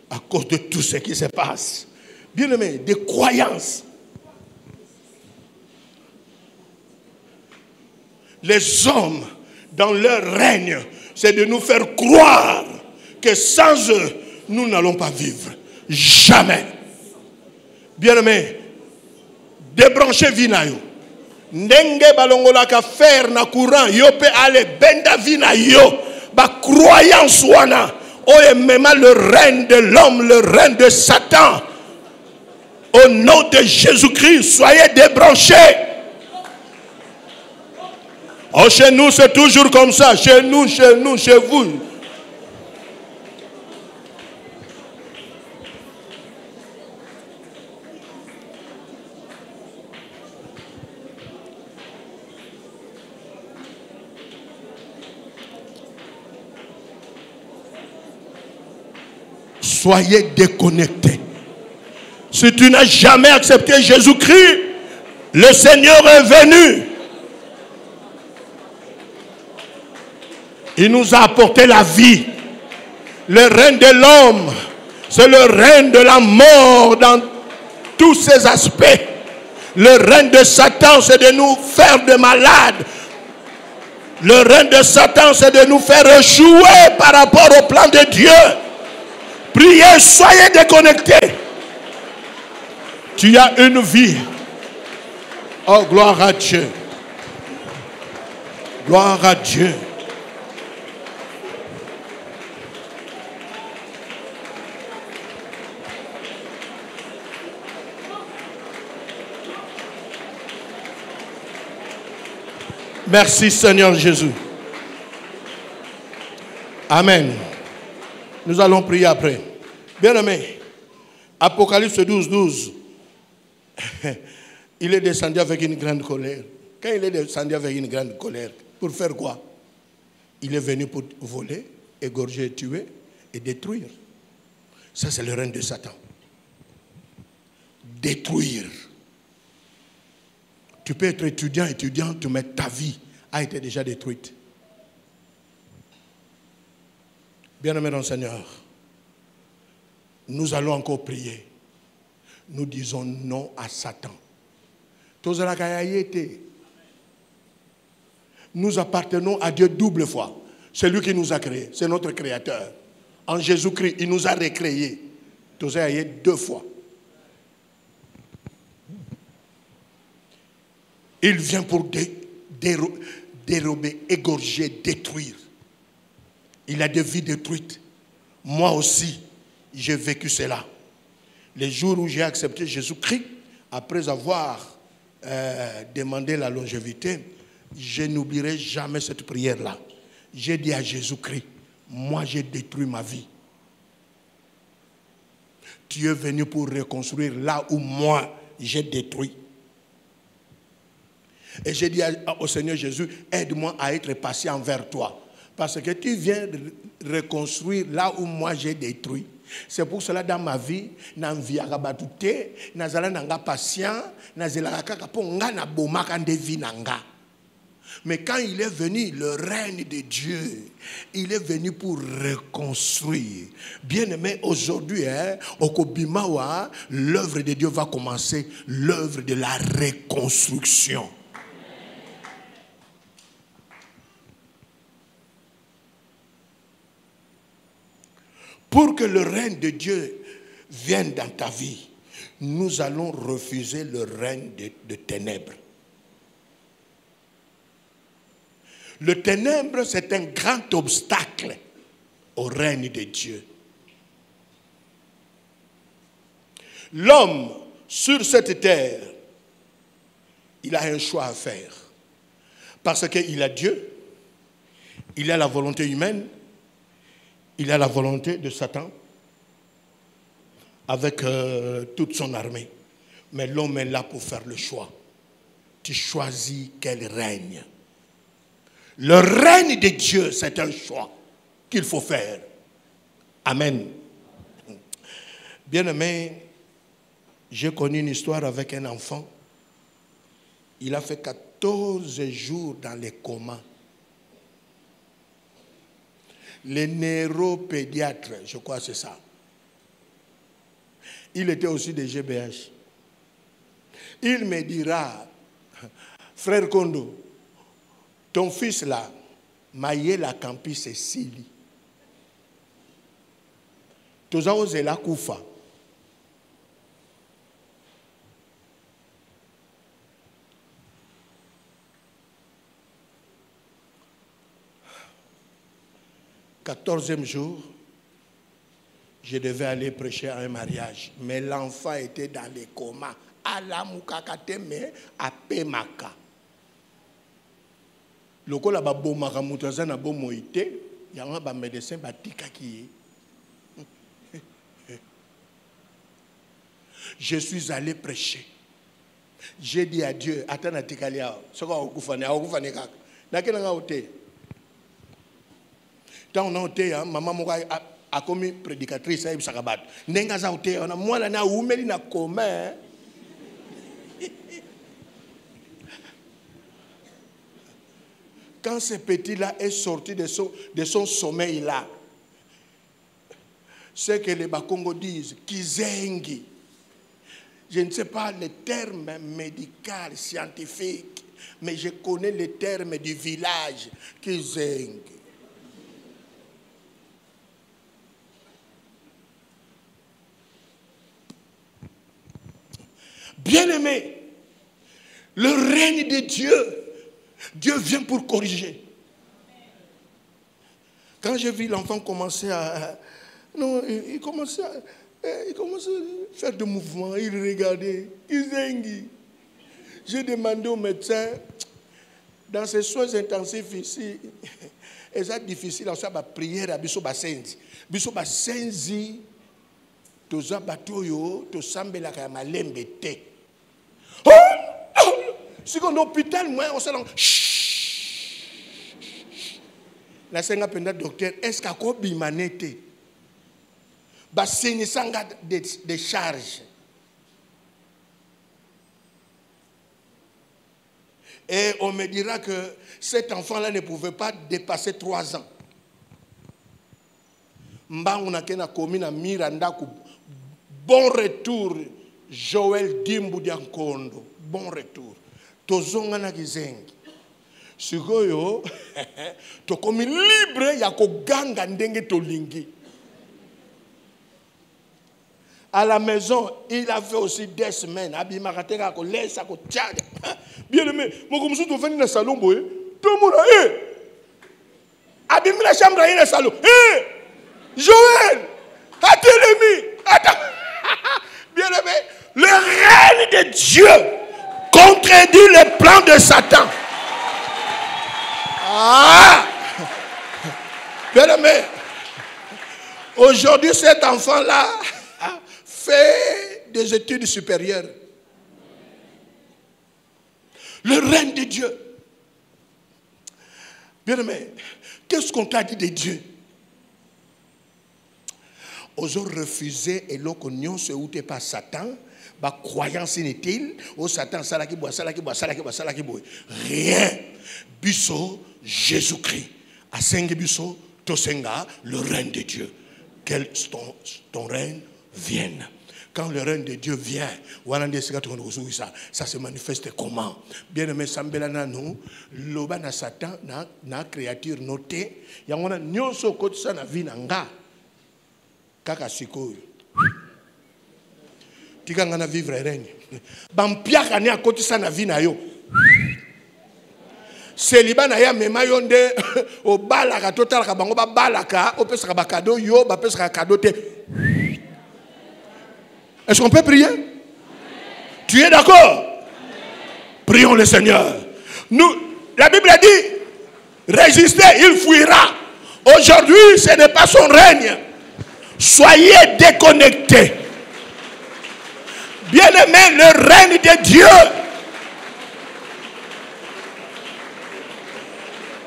À cause de tout ce qui se passe. Bien aimé, des croyances. Les hommes, dans leur règne, c'est de nous faire croire que sans eux, nous n'allons pas vivre. Jamais. Bien aimé, débrancher vina yo. Ndenge balongola ka faire na courant yo pe ale benda vina yo ba croyance wana oye même le règne de l'homme, le règne de Satan. Au nom de Jésus-Christ, soyez débranchés. Oh, chez nous, c'est toujours comme ça. Chez nous, chez vous. Soyez déconnectés. Si tu n'as jamais accepté Jésus-Christ, le Seigneur est venu. Il nous a apporté la vie. Le règne de l'homme, c'est le règne de la mort dans tous ses aspects. Le règne de Satan, c'est de nous faire de malades. Le règne de Satan, c'est de nous faire échouer par rapport au plan de Dieu. Priez, soyez déconnectés. Tu as une vie. Oh, gloire à Dieu. Gloire à Dieu. Merci Seigneur Jésus. Amen. Nous allons prier après. Bien-aimé, Apocalypse 12, 12. Il est descendu avec une grande colère. Quand il est descendu avec une grande colère, pour faire quoi? Il est venu pour voler, égorger, tuer et détruire. Ça, c'est le règne de Satan. Détruire. Tu peux être étudiante, mais ta vie a été déjà détruite. Bien-aimé dans le Seigneur, nous allons encore prier. Nous disons non à Satan. Nous appartenons à Dieu double fois. C'est lui qui nous a créés, c'est notre créateur. En Jésus-Christ, il nous a recréés. Deux fois. Il vient pour dérober, égorger, détruire. Il a des vies détruites. Moi aussi, j'ai vécu cela. Les jours où j'ai accepté Jésus-Christ, après avoir demandé la longévité, je n'oublierai jamais cette prière-là. J'ai dit à Jésus-Christ, moi j'ai détruit ma vie. Tu es venu pour reconstruire là où moi j'ai détruit. Et j'ai dit au Seigneur Jésus, aide-moi à être patient envers toi. Parce que tu viens reconstruire là où moi j'ai détruit. C'est pour cela dans ma vie, je patient, mais quand il est venu, le règne de Dieu, il est venu pour reconstruire. Bien-aimé, aujourd'hui, au Kobimawa, l'œuvre de Dieu va commencer, l'œuvre de la reconstruction. Pour que le règne de Dieu vienne dans ta vie, nous allons refuser le règne de ténèbres. Le ténèbre, c'est un grand obstacle au règne de Dieu. L'homme, sur cette terre, il a un choix à faire. Parce qu'il a Dieu, il a la volonté humaine, il a la volonté de Satan avec toute son armée. Mais l'homme est là pour faire le choix. Tu choisis quel règne. Le règne de Dieu, c'est un choix qu'il faut faire. Amen. Bien-aimé, j'ai connu une histoire avec un enfant. Il a fait 14 jours dans les comas. Les neuropédiatres, je crois que c'est ça. Il était aussi des GBH. Il me dira, frère Kondo, ton fils là, Maïe la campus c'est Sili. Toza ose la Koufa. 14e jour, je devais aller prêcher à un mariage. Mais l'enfant était dans les comas. À la moukakate, mais à Pemaka. Le ko la babo makamoutaza na bo moïté, il y a un médecin batika qui est. Je suis allé prêcher. J'ai dit à Dieu, attends na tikalia, soko okufane kaka. Na kenanga ote. Tant on a ote, maman moko a commis prédicatrice à Ibsakabat. Nenga za ote, on a moi là na umeli na commun. Quand ce petit-là est sorti de son sommeil-là, ce que les Bakongo disent, Kizengi. Je ne sais pas les termes médicaux, scientifiques, mais je connais les termes du village, Kizengi. Bien-aimé, le règne de Dieu, Dieu vient pour corriger. Quand j'ai vu l'enfant commencer à... Non, il commençait à faire des mouvements, il regardait. J'ai demandé au médecin, dans ces soins intensifs ici, c'est difficile à faire la prière à Biso Basenzi. Biso Basenzi, toza batoyo, to sambela ka malembe te. Si on est à l'hôpital, moi, on s'est dit, la senga penda docteur, est-ce qu'il y a quoi bimanete? Bah, c'est une sanga de charge. Et on me dira que cet enfant-là ne pouvait pas dépasser 3 ans. Mba on a kena commis na Miranda, bon retour, Joël Dimbu Diankondo, bon retour. Tozonga na kizengi. Sikoyo, to komi libre ya koganga ndenge tolingi. À la maison, il a fait aussi des semaines. Abimakateka ko laisse ko tchade. Bien aimé, mon comme ça tu fais dans salon boy. Tout le monde Abim la chambre dans le salon. Joël, attends-le. Attends. Bien aimé, le règne de Dieu contredit les plans de Satan. Ah! Bien aimé, aujourd'hui cet enfant-là fait des études supérieures. Le règne de Dieu. Bien aimé, qu'est-ce qu'on t'a dit de Dieu? Ils ont refusé et l'on se outé par Satan. Ba croyance inutile, au Satan salaki bois. Rien. Biso Jésus-Christ. A sengi biso tosenga le règne de Dieu. Que ton règne vienne. Quand le règne de Dieu vient, ça se manifeste comment? Bien aimé Sambela nanu, loba na Satan na créature notée, yangona nyonso kotisa na vie nga. Kaka sikoyo. Tika ngana vivre règne. Bampiaka ne akotisa na vie na yo. Célibat na ya mema yonde o balaka totalaka bango ba balaka opesaka ba cadeau yo ba pesaka cadeau te. Est-ce qu'on peut prier? Amen. Tu es d'accord? Prions le Seigneur. Nous, la Bible a dit, résistez, il fuira. Aujourd'hui, ce n'est pas son règne. Soyez déconnectés. Bien-aimé, le règne de Dieu.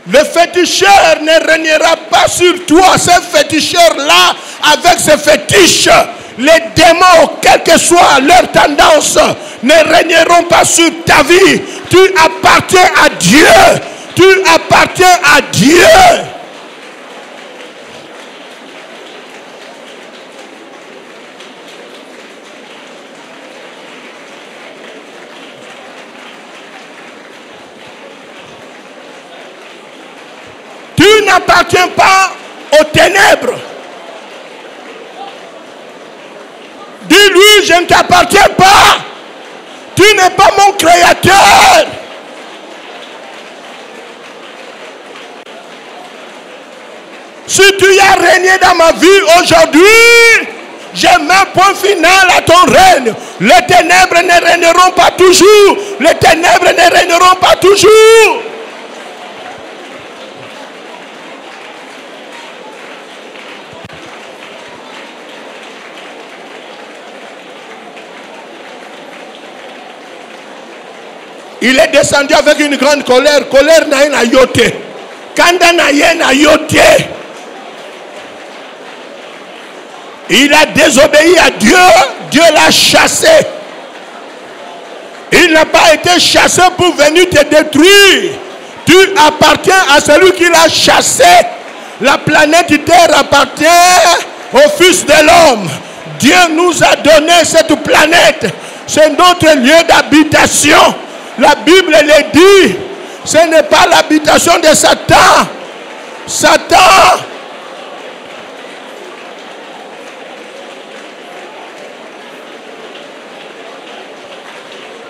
Le féticheur ne régnera pas sur toi. Ce féticheur-là, avec ses fétiches, les démons, quelle que soit leur tendance, ne régneront pas sur ta vie. Tu appartiens à Dieu. Tu appartiens à Dieu. Tu n'appartiens pas aux ténèbres. Dis-lui, je ne t'appartiens pas. Tu n'es pas mon créateur. Si tu y as régné dans ma vie aujourd'hui, je mets point final à ton règne. Les ténèbres ne régneront pas toujours. Les ténèbres ne régneront pas toujours. Il est descendu avec une grande colère. Colère n'a rien yoté. Kanda n'a rien yoté. Il a désobéi à Dieu. Dieu l'a chassé. Il n'a pas été chassé pour venir te détruire. Tu appartiens à celui qui l'a chassé. La planète Terre appartient au Fils de l'homme. Dieu nous a donné cette planète. C'est notre lieu d'habitation. La Bible le dit. Ce n'est pas l'habitation de Satan. Satan.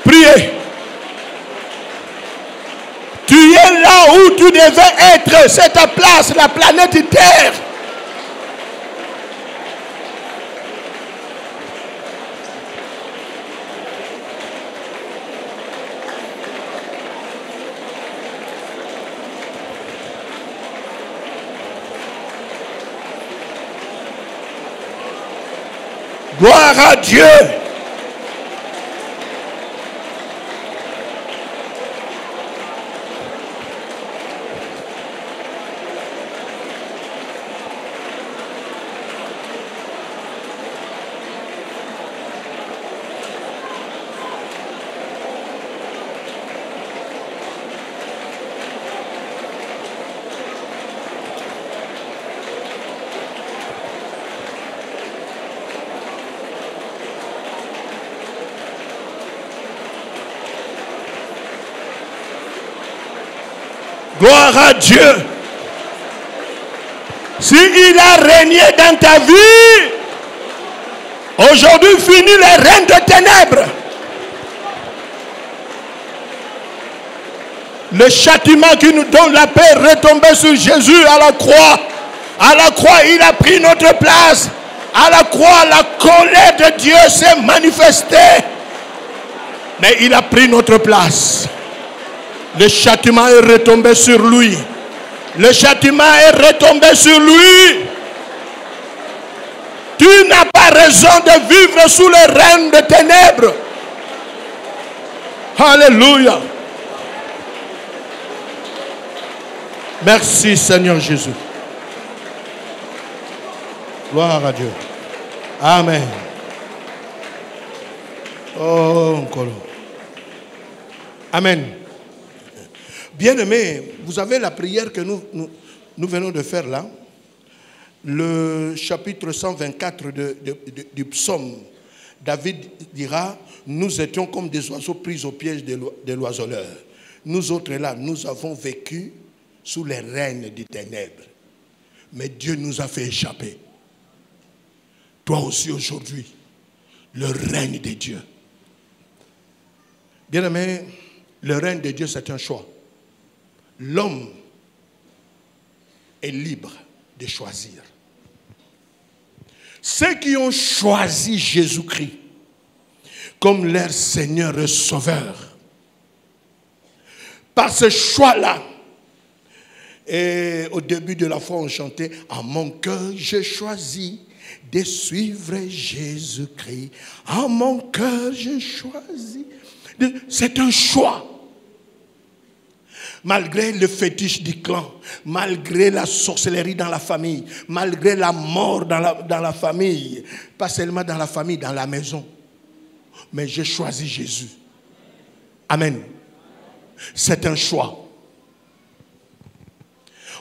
Priez. Tu es là où tu devais être. C'est ta place, la planète Terre. Gloire à Dieu. Gloire à Dieu. S'il a régné dans ta vie, aujourd'hui finit le règne de ténèbres. Le châtiment qui nous donne la paix est retombé sur Jésus à la croix. À la croix, il a pris notre place. À la croix, la colère de Dieu s'est manifestée. Mais il a pris notre place. Le châtiment est retombé sur lui. Le châtiment est retombé sur lui. Tu n'as pas raison de vivre sous le règne des ténèbres. Alléluia. Merci Seigneur Jésus. Gloire à Dieu. Amen. Oh, encore. Amen. Bien-aimés, vous avez la prière que nous venons de faire là. Le chapitre 124 du psaume. David dira, nous étions comme des oiseaux pris au piège de l'oiseleur. Nous autres là, nous avons vécu sous les règnes des ténèbres. Mais Dieu nous a fait échapper. Toi aussi aujourd'hui, le règne de Dieu. Bien-aimés, le règne de Dieu c'est un choix. L'homme est libre de choisir. Ceux qui ont choisi Jésus-Christ comme leur Seigneur et Sauveur, par ce choix-là, et au début de la foi on chantait « En mon cœur j'ai choisi de suivre Jésus-Christ. En mon cœur j'ai choisi. » C'est un choix. Malgré le fétiche du clan, malgré la sorcellerie dans la famille, malgré la mort dans la famille, pas seulement dans la famille, dans la maison. Mais j'ai choisi Jésus. Amen. C'est un choix.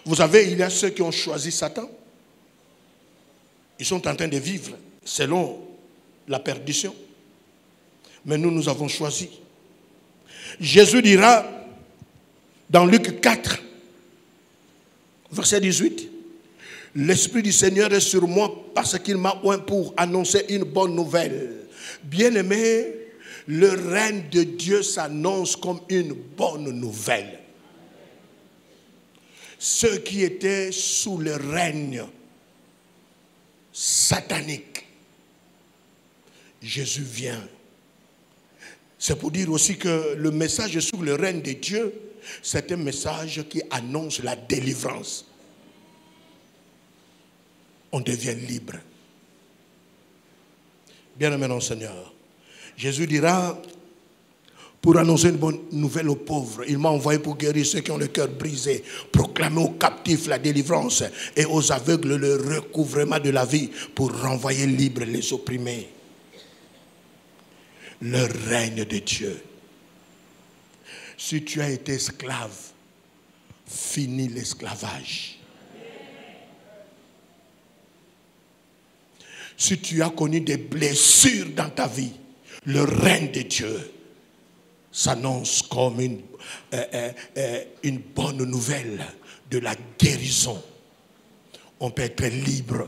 Vous savez, il y a ceux qui ont choisi Satan. Ils sont en train de vivre selon la perdition. Mais nous, nous avons choisi. Jésus dira dans Luc 4, verset 18, « L'Esprit du Seigneur est sur moi parce qu'il m'a oint pour annoncer une bonne nouvelle. » Bien-aimé, le règne de Dieu s'annonce comme une bonne nouvelle. ceux qui étaient sous le règne satanique. Jésus vient. C'est pour dire aussi que le message sur le règne de Dieu, c'est un message qui annonce la délivrance. On devient libre. Bien-aimé dans le Seigneur, Jésus dira, pour annoncer une bonne nouvelle aux pauvres, il m'a envoyé pour guérir ceux qui ont le cœur brisé, proclamer aux captifs la délivrance et aux aveugles le recouvrement de la vie, pour renvoyer libres les opprimés. Le règne de Dieu. Si tu as été esclave, finis l'esclavage. Si tu as connu des blessures dans ta vie, le règne de Dieu s'annonce comme une bonne nouvelle de la guérison. On peut être libre.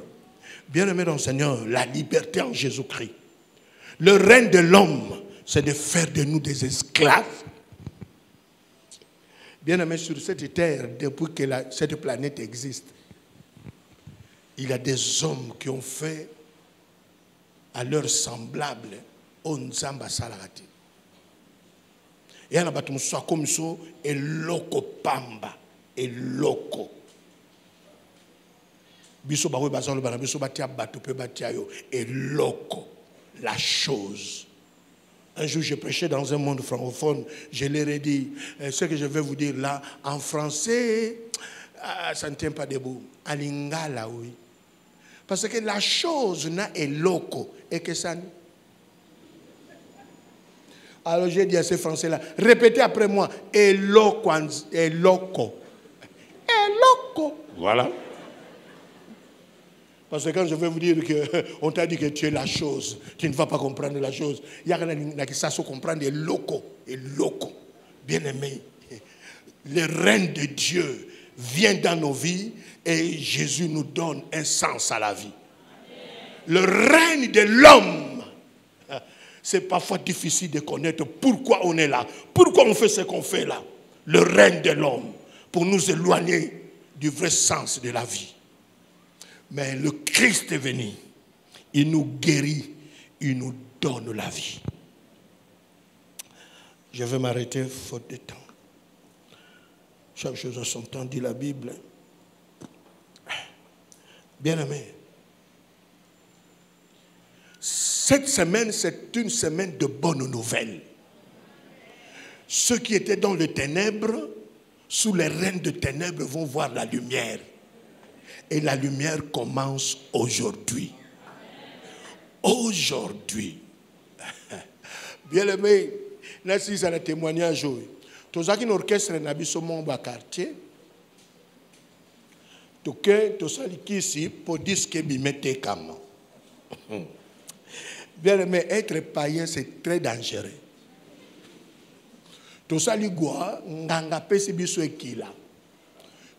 Bien-aimé dans le Seigneur, la liberté en Jésus-Christ. Le règne de l'homme, c'est de faire de nous des esclaves. Bien-aimé, sur cette terre, depuis que cette planète existe, il y a des hommes qui ont fait à leur semblable Onzamba Salarati. Et il y a des gens comme ça, et loco pamba, et loco. Biso bawe bazalo bana biso batia bato pe batia yo, et loco, la chose. Un jour, je prêchais dans un monde francophone, je leur ai dit, ce que je vais vous dire là, en français, ça ne tient pas debout. En lingala, oui. Parce que la chose n'a est loco, et que ça. Alors j'ai dit à ces Français-là, répétez après moi, et loco, et loco. Et loco. Voilà. Parce que quand je vais vous dire qu'on t'a dit que tu es la chose, tu ne vas pas comprendre la chose. Il y a qui ça se comprendre et loco, bien aimé. Le règne de Dieu vient dans nos vies et Jésus nous donne un sens à la vie. Le règne de l'homme, c'est parfois difficile de connaître pourquoi on est là, pourquoi on fait ce qu'on fait là. Le règne de l'homme, pour nous éloigner du vrai sens de la vie. Mais le Christ est venu, il nous guérit, il nous donne la vie. Je vais m'arrêter faute de temps. Chaque chose à son temps, dit la Bible. Bien-aimé, cette semaine, c'est une semaine de bonnes nouvelles. Ceux qui étaient dans les ténèbres, sous les règnes de ténèbres, vont voir la lumière. Et la lumière commence aujourd'hui. Aujourd'hui. Bien-aimé, là, si ça a un témoignage, tous qui orchestre n'a pas mon quartier. Tout qui ici pour dire ce que bimete comme. Bien-aimé, être païen, c'est très dangereux. Tout ça, les gars, n'anga pas si biso ekila.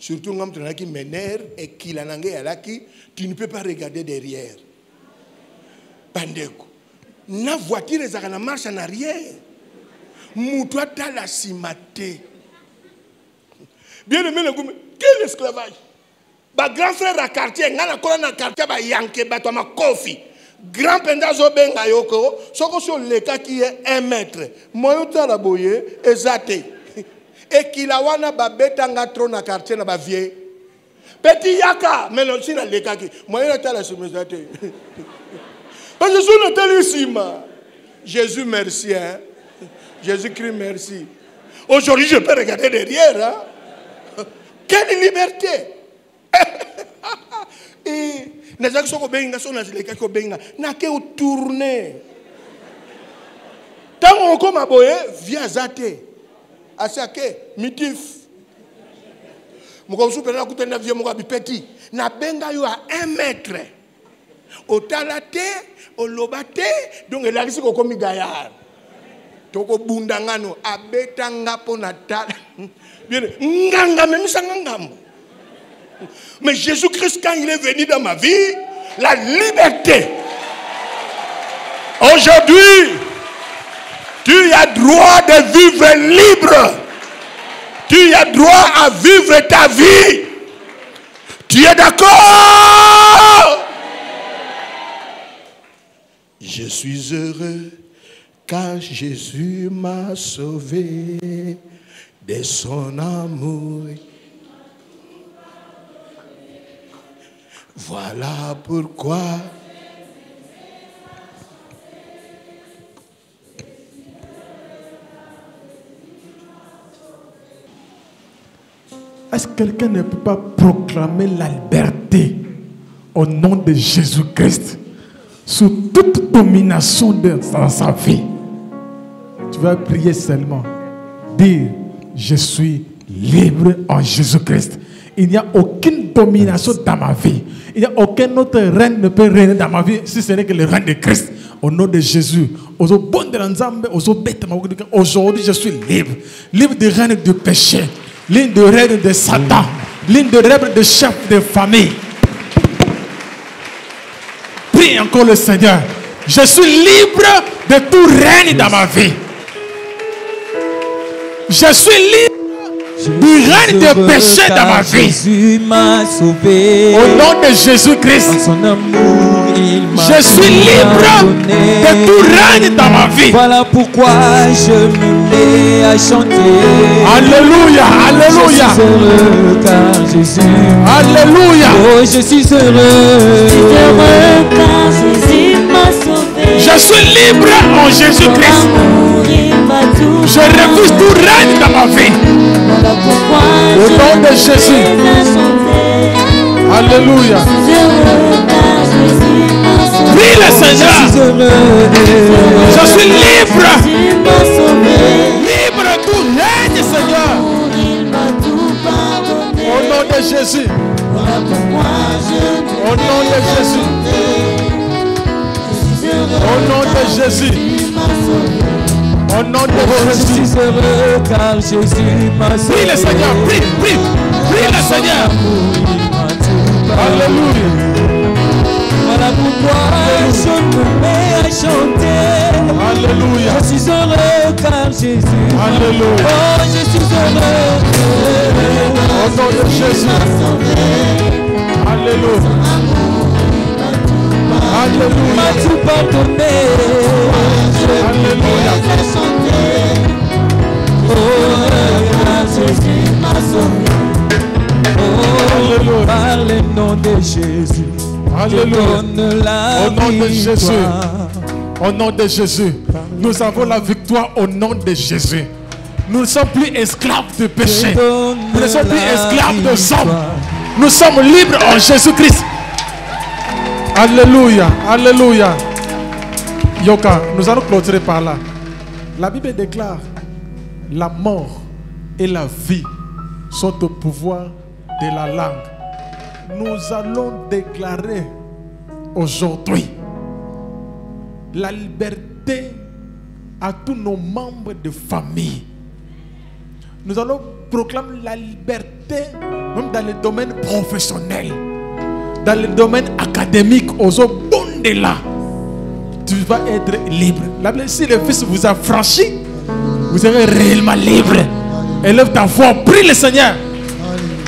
Surtout quand tu as qui m'énerve et qui l'a nangé, tu ne peux pas regarder derrière. Pandeko. La voiture est en marche en arrière. Moutoua ta la simate. Bien aimé, quel esclavage. Ba grand frère à quartier, ngana kola na quartier ba yanke ba to ma kofi. Grand pendazo benga yoko, soko sur le cas qui est 1 mètre. Moyota la boye, ezate. Et qu'il a wana babetanga trop na quartier na ba vie. Petit yaka, mais non si na le cas qui. Moyota la semezate. Parce que sur le télésima. Jésus merci hein. Jésus-Christ merci. Aujourd'hui je peux regarder derrière hein. Quelle liberté. Et les actions ko benga sont les cas ko benga na ke ou tourner. Tant on comme aboye via zate. Asake mitif. Moko super na kutenda vie moko bipeti na benga yo à 1 mètre. Otalate, olobate, donc il a risqué comme gaillard. Toko bundangano abetanga ponata. Bien, nganga même ça ngam. Mais Jésus-Christ quand il est venu dans ma vie, la liberté. Aujourd'hui, tu as droit de vivre libre. Tu as droit à vivre ta vie. Tu es d'accord? Je suis heureux car Jésus m'a sauvé de son amour. Voilà pourquoi est-ce que quelqu'un ne peut pas proclamer la liberté au nom de Jésus-Christ sous toute domination dans sa vie? Tu vas prier seulement. Dire, je suis libre en Jésus-Christ. Il n'y a aucune domination dans ma vie. Il n'y a aucun autre règne ne peut régner dans ma vie si ce n'est que le règne de Christ. Au nom de Jésus. Aujourd'hui, je suis libre. Libre du règne du péché. Libre du règne de Satan. Libre du règne de chef de famille. Prie encore le Seigneur. Je suis libre de tout règne dans ma vie. Je suis libre du règne de péché dans ma vie. Jésus m'a sauvé. Au nom de Jésus-Christ. En son amour, il m'a je suis libre de tout règne dans ma vie. Voilà pourquoi je me mets à chanter. Alléluia, alléluia. Je suis heureux car Jésus. Alléluia. Oh, je suis heureux. Car Jésus m'a sauvé. Je suis libre en Jésus-Christ. Je refuse tout règne dans ma vie. Voilà pourquoi au nom de Jésus. Alléluia. Prie le Seigneur. Je suis libre. Libre de tout règne, Seigneur. Au nom de Jésus. Au nom de Jésus. Au nom de Jésus. Au nom de Jésus. Je suis heureux car Jésus m'a sauvé. Prie le Seigneur, prie, prie, prie le Seigneur. Alléluia. Voilà pourquoi je me mets à chanter. Alléluia. Je suis heureux car Jésus. Alléluia. Oh, je suis heureux. Au nom de Jésus. Alléluia. Alléluia. M'a tout pardonné. Alléluia. Oh, car Jésus m'a sauvé. Oh, Alléluia. par le nom de Jésus. Alléluia. Au nom de Jésus. Au nom de Jésus. Nous avons la victoire au nom de Jésus. Nous ne sommes plus esclaves de péché. Nous ne sommes plus esclaves de sang. Nous sommes libres en Jésus-Christ. Alléluia. Alléluia. Yoka, nous allons clôturer par là. La Bible déclare: la mort et la vie sont au pouvoir de la langue. Nous allons déclarer aujourd'hui la liberté à tous nos membres de famille. Nous allons proclamer la liberté même dans le domaine professionnel, dans le domaine académique, aux obondes là. Tu vas être libre. Si le Fils vous a franchi, vous serez réellement libre. Élève ta voix, prie le Seigneur.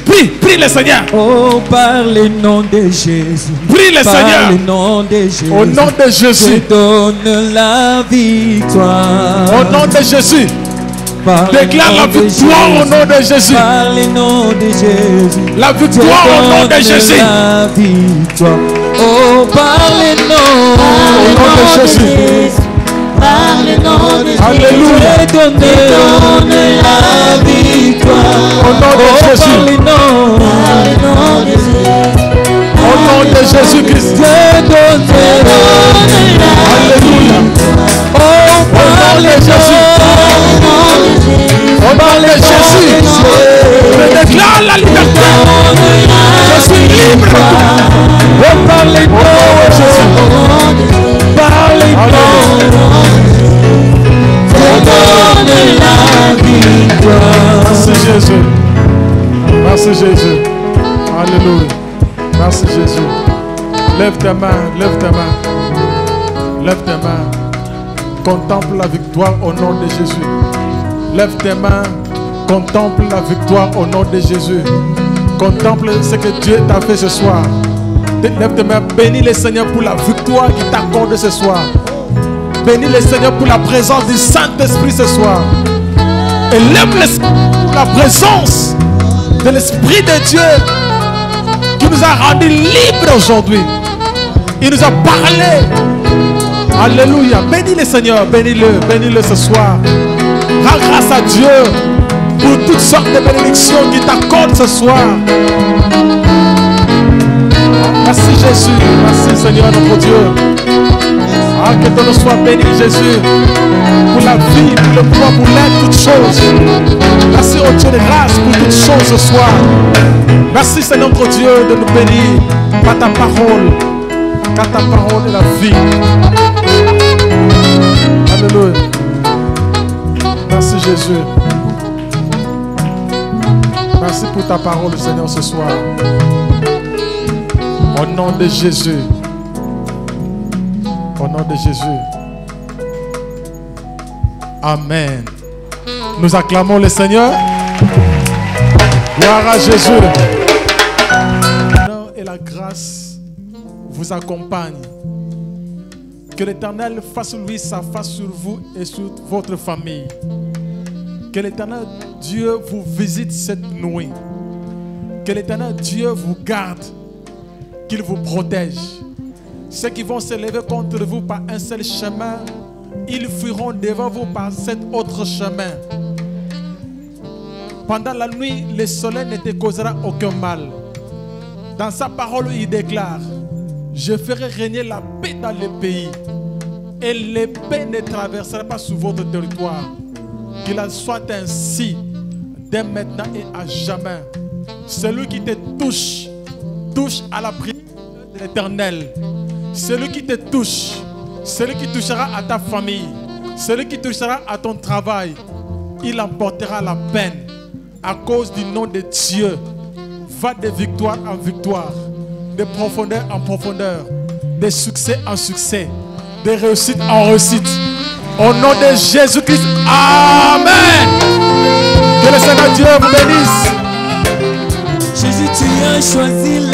Prie, prie le Seigneur. Oh, par le nom de Jésus. Prie le Seigneur. Par le nom de Jésus. Au nom de Jésus. Je donne la victoire. Au nom de Jésus. Déclare la victoire au nom de Jésus. Par le nom de Jésus. La victoire au nom de Jésus. La victoire. Oh, par le nom. Au nom de Jésus. Par le nom de Jésus. Alléluia. Je donne la victoire. Au nom de Jésus. Par le nom de Jésus. Au nom de Jésus-Christ. Je donne Alléluia. Oh, par le Jésus. Au nom de Jésus. Je déclare la liberté. Je suis libre. Oh, par le nom de Jésus. Par le nom. Je donne la victoire. Merci Jésus. Merci Jésus. Alléluia. Merci Jésus. Lève tes mains, lève tes mains. Lève tes mains. Contemple la victoire au nom de Jésus. Lève tes mains. Contemple la victoire au nom de Jésus. Contemple ce que Dieu t'a fait ce soir. Lève tes mains, bénis le Seigneur pour la victoire qu'il t'accorde ce soir. Bénis le Seigneur pour la présence du Saint-Esprit ce soir. Et lève la présence de l'Esprit de Dieu qui nous a rendus libres aujourd'hui. Il nous a parlé. Alléluia. Bénis le Seigneur, bénis-le ce soir. Rends grâce à Dieu pour toutes sortes de bénédictions qu'il t'accorde ce soir. Merci Jésus, merci Seigneur notre Dieu. Ah, que ton nom soit béni Jésus, pour la vie, pour le pouvoir, pour l'aide, toutes choses. Merci au Dieu de grâce pour toutes choses ce soir. Merci Seigneur notre Dieu de nous bénir par ta parole, car ta parole est la vie. Alléluia. Merci Jésus. Merci pour ta parole Seigneur ce soir. Au nom de Jésus. Au nom de Jésus. Amen. Nous acclamons le Seigneur. Gloire à Jésus. L'honneur et la grâce vous accompagnent. Que l'Éternel fasse lui sa face sur vous et sur votre famille. Que l'Éternel Dieu vous visite cette nuit. Que l'Éternel Dieu vous garde. Qu'il vous protège. Ceux qui vont se lever contre vous par un seul chemin, ils fuiront devant vous par cet autre chemin. Pendant la nuit, le soleil ne te causera aucun mal. Dans sa parole, il déclare: je ferai régner la paix dans le pays, et l'épée ne traversera pas sur votre territoire. Qu'il en soit ainsi dès maintenant et à jamais. Celui qui te touche, touche à la prière de l'Éternel. Celui qui te touche, celui qui touchera à ta famille, celui qui touchera à ton travail, il emportera la peine à cause du nom de Dieu. Va de victoire en victoire, de profondeur en profondeur, de succès en succès, de réussite en réussite. Au nom de Jésus-Christ, Amen. Que le Seigneur Dieu vous bénisse. Jésus, tu as choisi